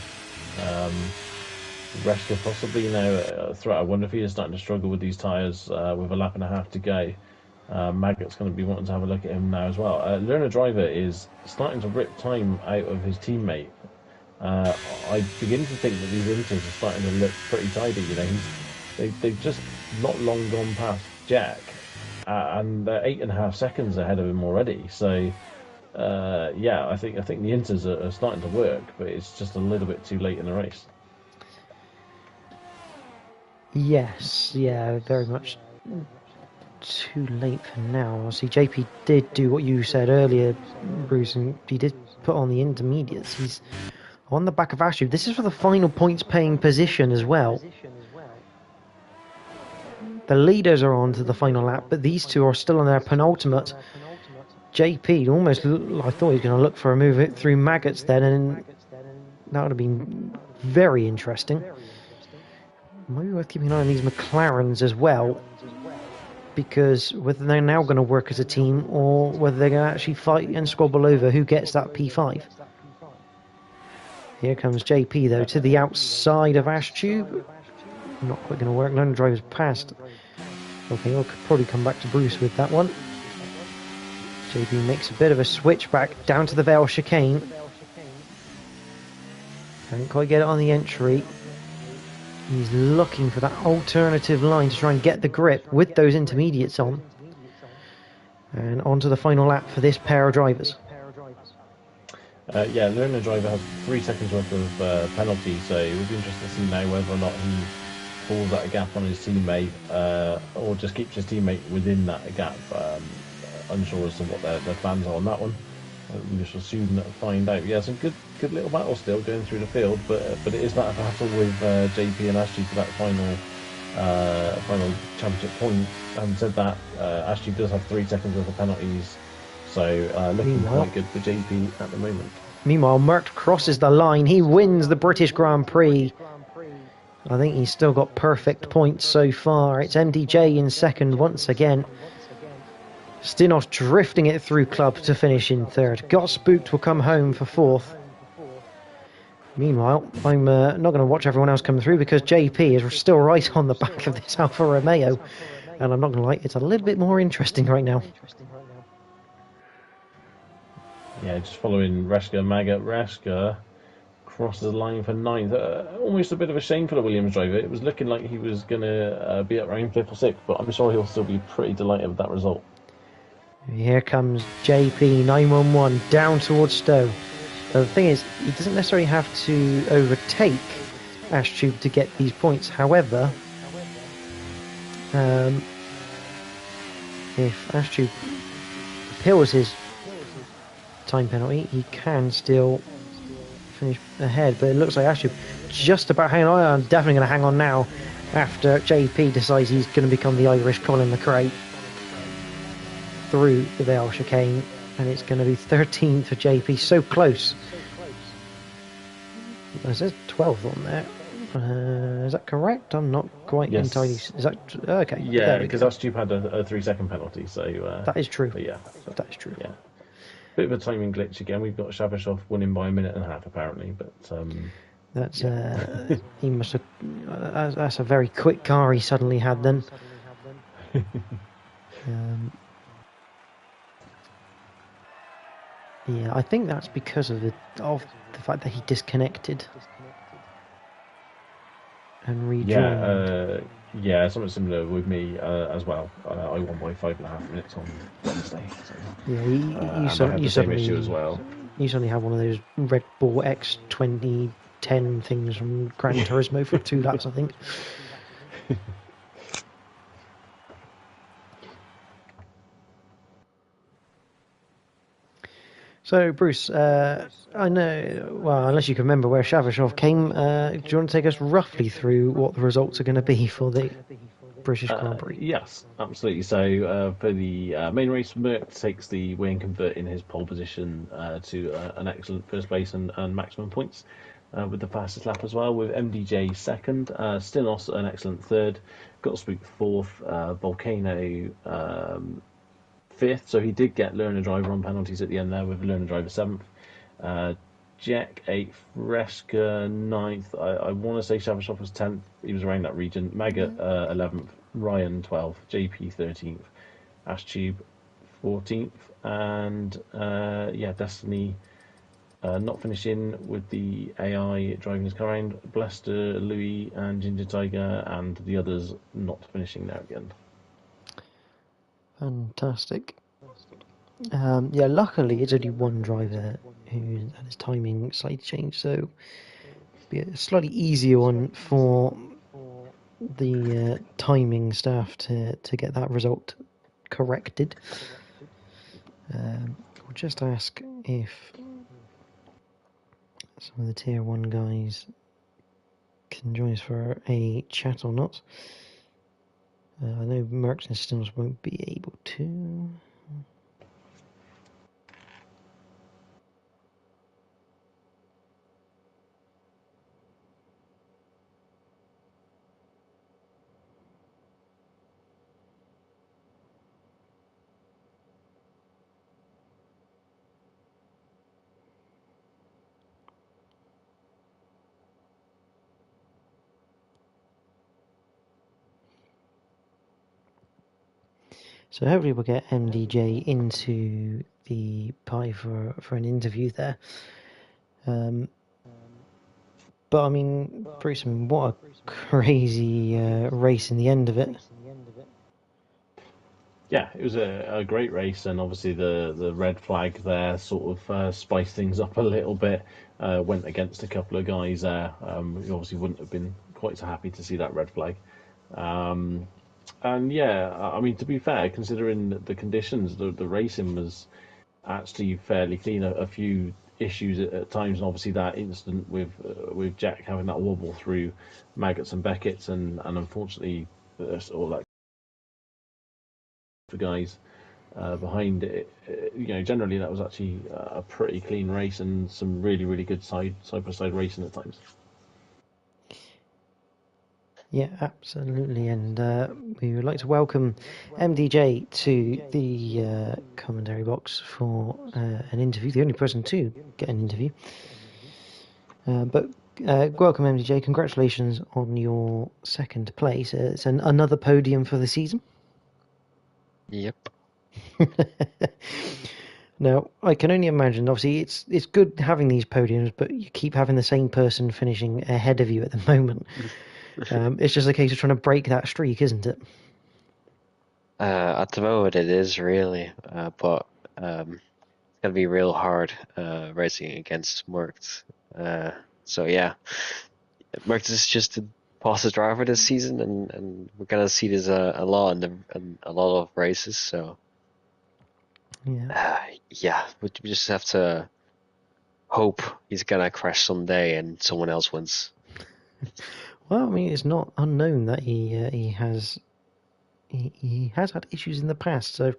Reska possibly now throughout. I wonder if he is starting to struggle with these tyres with a lap and a half to go. Maggot's going to be wanting to have a look at him now as well. Learner Driver is starting to rip time out of his teammate. I begin to think that these inters are starting to look pretty tidy. You know, they've just not long gone past Jack. And they're 8.5 seconds ahead of him already. So, yeah, I think the inters are starting to work, but it's just a little bit too late in the race. Yes, yeah, very much too late for now. See, JP did do what you said earlier, Bruce, and he did put on the intermediates. He's on the back of Ashu. This is for the final points-paying position as well. The leaders are on to the final lap, but these two are still on their penultimate. JP almost, I thought he was going to look for a move through Maggots then, and that would have been very interesting. Maybe worth keeping an eye on these McLarens as well, because whether they're now going to work as a team or whether they're going to actually fight and squabble over who gets that P5. Here comes JP though to the outside of Ashtube. Not quite going to work. Learner Driver's passed. Okay, we'll probably come back to Bruce with that one. JP makes a bit of a switch back down to the Vale chicane. Can't quite get it on the entry. He's looking for that alternative line to try and get the grip with those intermediates on. And on to the final lap for this pair of drivers. Yeah, Learner Driver has 3 seconds worth of penalty, so it would be interesting to see now whether or not he pulls that gap on his teammate or just keeps his teammate within that gap. Unsure as to what their plans are on that one. We shall soon find out. Yeah, some good little battle still going through the field, but it is that battle with JP and Ashley for that final championship point. Having said that, Ashley does have 3 seconds worth of penalties, so looking quite good for JP at the moment. Meanwhile, Mert crosses the line. He wins the British Grand Prix. I think he's still got perfect points so far. It's MDJ in second once again. Stinos drifting it through Club to finish in third. Got Spooked will come home for fourth. Meanwhile, I'm not going to watch everyone else come through because JP is still right on the back of this Alfa Romeo. And I'm not going to lie, it's a little bit more interesting right now. Yeah, just following Reska, Maggot. Reska crosses the line for ninth. Almost a bit of a shame for the Williams driver. It was looking like he was going to be at around 5th or 6th, but I'm sure he'll still be pretty delighted with that result. Here comes JP 911 down towards Stowe. The thing is, he doesn't necessarily have to overtake Ashtube to get these points. However, if Ashtube appeals his time penalty, he can still finish ahead. But it looks like Ashtube just about hanging on. I'm definitely going to hang on now after JP decides he's going to become the Irish Colin McRae through the Vale chicane, and it's going to be 13th for JP. So close. It says 12th on there. Is that correct? I'm not quite entirely. Is that okay? Yeah, because Ashtube had a 3-second penalty, so that is true. Yeah, that is true. Yeah, bit of a timing glitch again. We've got Shavashov winning by 1.5 minutes apparently, but that's he must have. That's a very quick car he suddenly had then. Yeah, I think that's because of the fact that he disconnected and rejoined. Yeah, something similar with me as well. I won by 5.5 minutes on Wednesday. So, yeah, you suddenly issue as well. You suddenly have one of those Red Bull X 2010 things from Gran Turismo for 2 laps, I think. So, Bruce, I know, well, unless you can remember where Shavashov came, do you want to take us roughly through what the results are going to be for the British Grand Prix. Yes, absolutely. So for the main race, Merck takes the win, converting his pole position to an excellent first place and maximum points with the fastest lap as well, with MDJ second, Stinos an excellent third, Gotspook fourth, Volcano fifth. So he did get learner driver on penalties at the end there with learner driver seventh. Jack 8th, Reska 9th, I want to say Shavashov was 10th, he was around that region, Maggot 11th, Ryan 12th, JP 13th, Ashtube 14th, and Destiny not finishing with the AI driving his car around, Blester, Louis, and Ginger Tiger, and the others not finishing there again. Fantastic. Luckily it's only one driver who had his timing slightly changed, so it'll be a slightly easier one for the timing staff to get that result corrected. We'll just ask if some of the tier 1 guys can join us for a chat or not. I know Mercs and Stills won't be able to. So hopefully we'll get MDJ into the pie for an interview there. But I mean, Bruce, what a crazy race in the end of it. Yeah, it was a great race, and obviously the red flag there sort of spiced things up a little bit. Went against a couple of guys there. You obviously wouldn't have been quite so happy to see that red flag. And yeah, I mean, to be fair, considering the conditions, the racing was actually fairly clean. A few issues at times, and obviously that incident with Jack having that wobble through Maggots and Beckett's, and unfortunately all that for guys behind it. Generally that was actually a pretty clean race and some really good side by side racing at times. Yeah, absolutely, and we would like to welcome MDJ to the commentary box for an interview, the only person to get an interview. But welcome, MDJ. Congratulations on your second place. It's another podium for the season. Yep. Now, I can only imagine, obviously, it's good having these podiums, but you keep having the same person finishing ahead of you at the moment. It's just a case of trying to break that streak, isn't it? At the moment it is really, but it's gonna be real hard racing against Merckx. So yeah, Merckx is just the fastest driver this season, and we're gonna see this a lot in a lot of races. So yeah, we just have to hope he's gonna crash someday and someone else wins. Well, I mean, it's not unknown that he has had issues in the past, so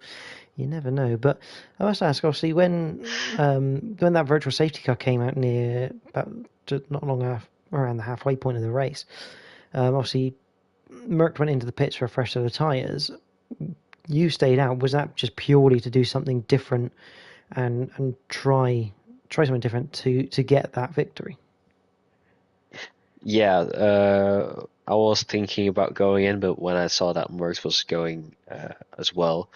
you never know. But I must ask, obviously, when that virtual safety car came out near about not long around the halfway point of the race, obviously Merck went into the pits for a fresh set of tyres. You stayed out. Was that just purely to do something different and try something different to get that victory? Yeah, I was thinking about going in, but when I saw that Merckx was going as well,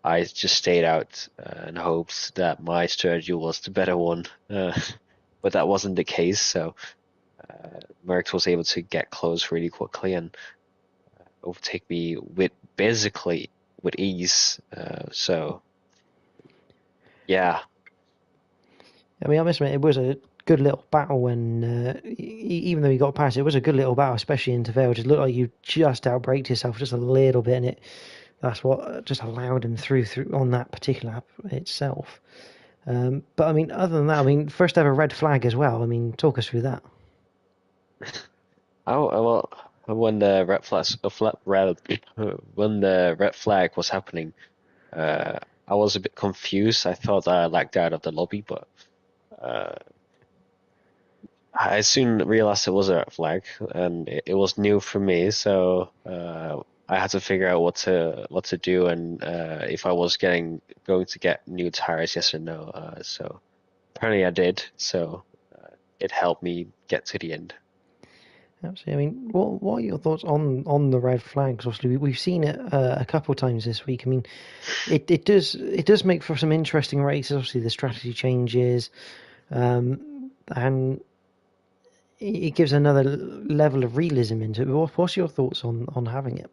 I just stayed out and hoped that my strategy was the better one. But that wasn't the case, so Merckx was able to get close really quickly and overtake me basically with ease. So yeah. I mean, I must admit, it was a good little battle when, even though you got past, it was a good little battle, especially into Vale. It just looked like you just outbraked yourself just a little bit, and that's what just allowed him through on that particular lap itself. But I mean, other than that, I mean, first ever red flag as well. I mean, talk us through that. Oh well, when the when the red flag was happening, I was a bit confused. I thought I lagged out of the lobby, but uh, I soon realized it was a red flag, and it was new for me. So I had to figure out what to do, and if I was going to get new tires, yes or no. So apparently I did. So it helped me get to the end. Absolutely. I mean, what are your thoughts on the red flags? Obviously, we've seen it a couple of times this week. I mean, it does make for some interesting races. Obviously, the strategy changes, and it gives another level of realism into it. What's your thoughts on having it?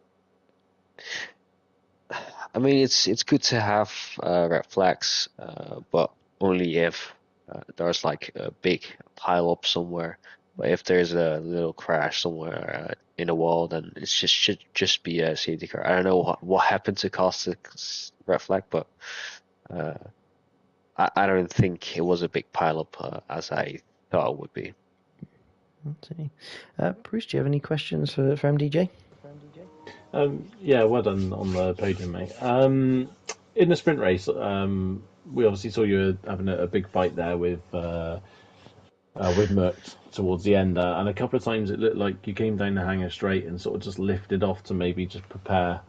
I mean, it's good to have red flags, but only if there's like a big pile up somewhere. But if there's a little crash somewhere in a wall, then it should just be a safety car. I don't know what happened to cause the red flag, but uh, I don't think it was a big pile up as I thought it would be. Let's see. Bruce, do you have any questions for MDJ? Yeah, well done on the podium, mate. In the sprint race, we obviously saw you having a big fight there with Merc towards the end, and a couple of times it looked like you came down the hangar straight and sort of just lifted off to maybe just prepare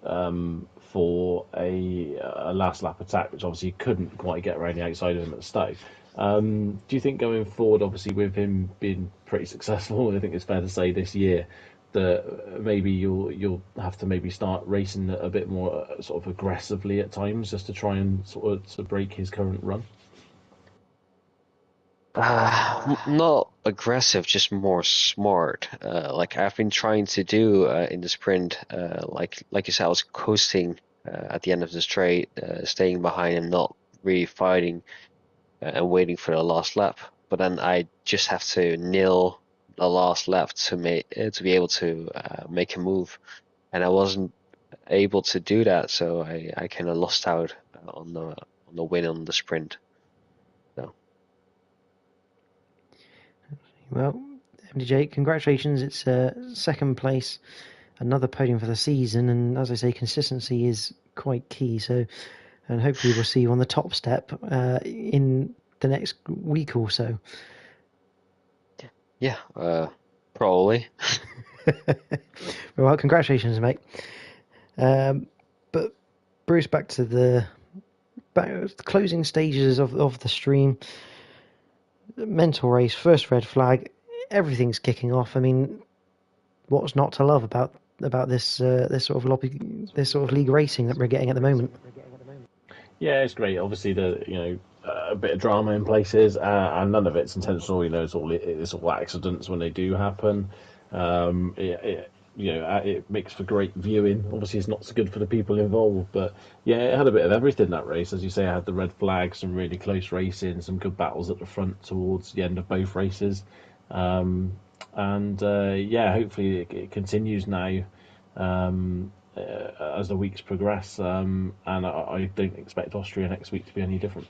for a last lap attack, which obviously you couldn't quite get around the outside of him at the start. Do you think going forward, obviously with him being pretty successful, I think it's fair to say this year, that maybe you'll have to maybe start racing a bit more sort of aggressively at times just to try and sort of to break his current run? Not aggressive, just more smart. Like I've been trying to do in the sprint. Like you said, I was coasting at the end of the straight, staying behind and not really fighting and waiting for the last lap. But then I just have to nail the last lap to be able to make a move, and I wasn't able to do that, so I kind of lost out on the win on the sprint. So. Well, MDJ, congratulations. It's second place, another podium for the season, and as I say, consistency is quite key. So, and hopefully we'll see you on the top step in the next week or so. Yeah, probably. Well, congratulations, mate. But Bruce, back to the closing stages of the stream. Mental race, first red flag, everything's kicking off. I mean, what's not to love about this this sort of league racing that we're getting at the moment? Yeah, it's great. Obviously, a bit of drama in places, and none of it's intentional. It's all accidents when they do happen. It makes for great viewing. Obviously, it's not so good for the people involved, but yeah, it had a bit of everything that race. As you say, it had the red flag, some really close racing, some good battles at the front towards the end of both races, and yeah, hopefully it continues now. As the weeks progress, and I don't expect Austria next week to be any different.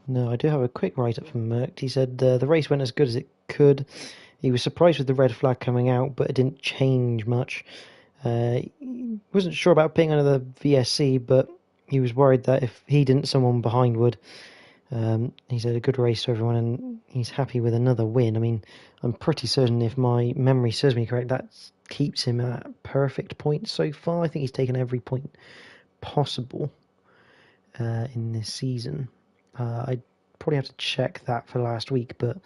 No, I do have a quick write-up from Merck. He said the race went as good as it could. He was surprised with the red flag coming out, but it didn't change much. He wasn't sure about putting another VSC, but he was worried that if he didn't, someone behind would. He said a good race to everyone, and he's happy with another win. I mean, I'm pretty certain, if my memory serves me correct, that keeps him at perfect points so far. I think he's taken every point possible in this season. I'd probably have to check that for last week, but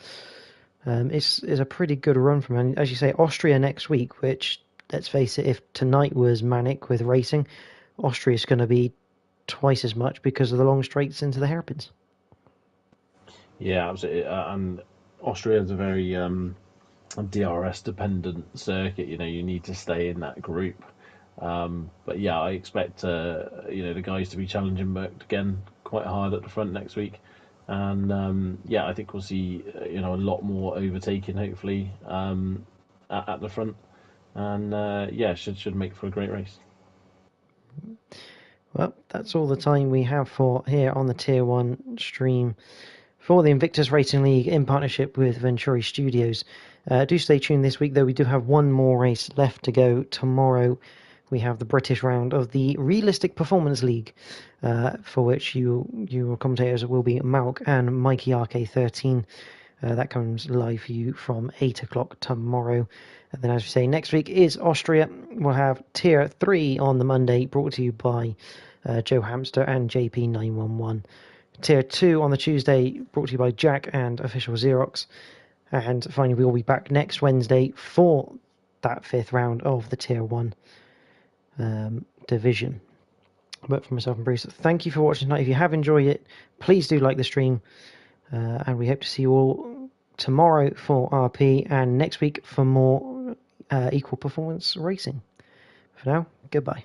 it's a pretty good run from him. And as you say, Austria next week, which, let's face it, if tonight was manic with racing, Austria's going to be twice as much because of the long straights into the hairpins. Yeah, absolutely. And Austria is a very DRS dependent circuit. You need to stay in that group. But yeah, I expect the guys to be challenging Merck again quite hard at the front next week, and yeah, I think we'll see a lot more overtaking hopefully at the front, and yeah, should make for a great race. Well, that's all the time we have for here on the Tier 1 stream for the Invictus Racing League in partnership with Venturi Studios. Do stay tuned this week, though. We do have one more race left to go. Tomorrow we have the British round of the Realistic Performance League, for which your commentators will be Malc and Mikey RK13. That comes live for you from 8 o'clock tomorrow. And then, as we say, next week is Austria. We'll have Tier 3 on the Monday, brought to you by Joe Hamster and JP911. Tier 2 on the Tuesday, brought to you by Jack and Official Xerox. And finally, we will be back next Wednesday for that 5th round of the Tier 1 division. But for myself and Bruce, thank you for watching tonight. If you have enjoyed it, please do like the stream. And we hope to see you all tomorrow for RP and next week for more equal performance racing. For now, goodbye.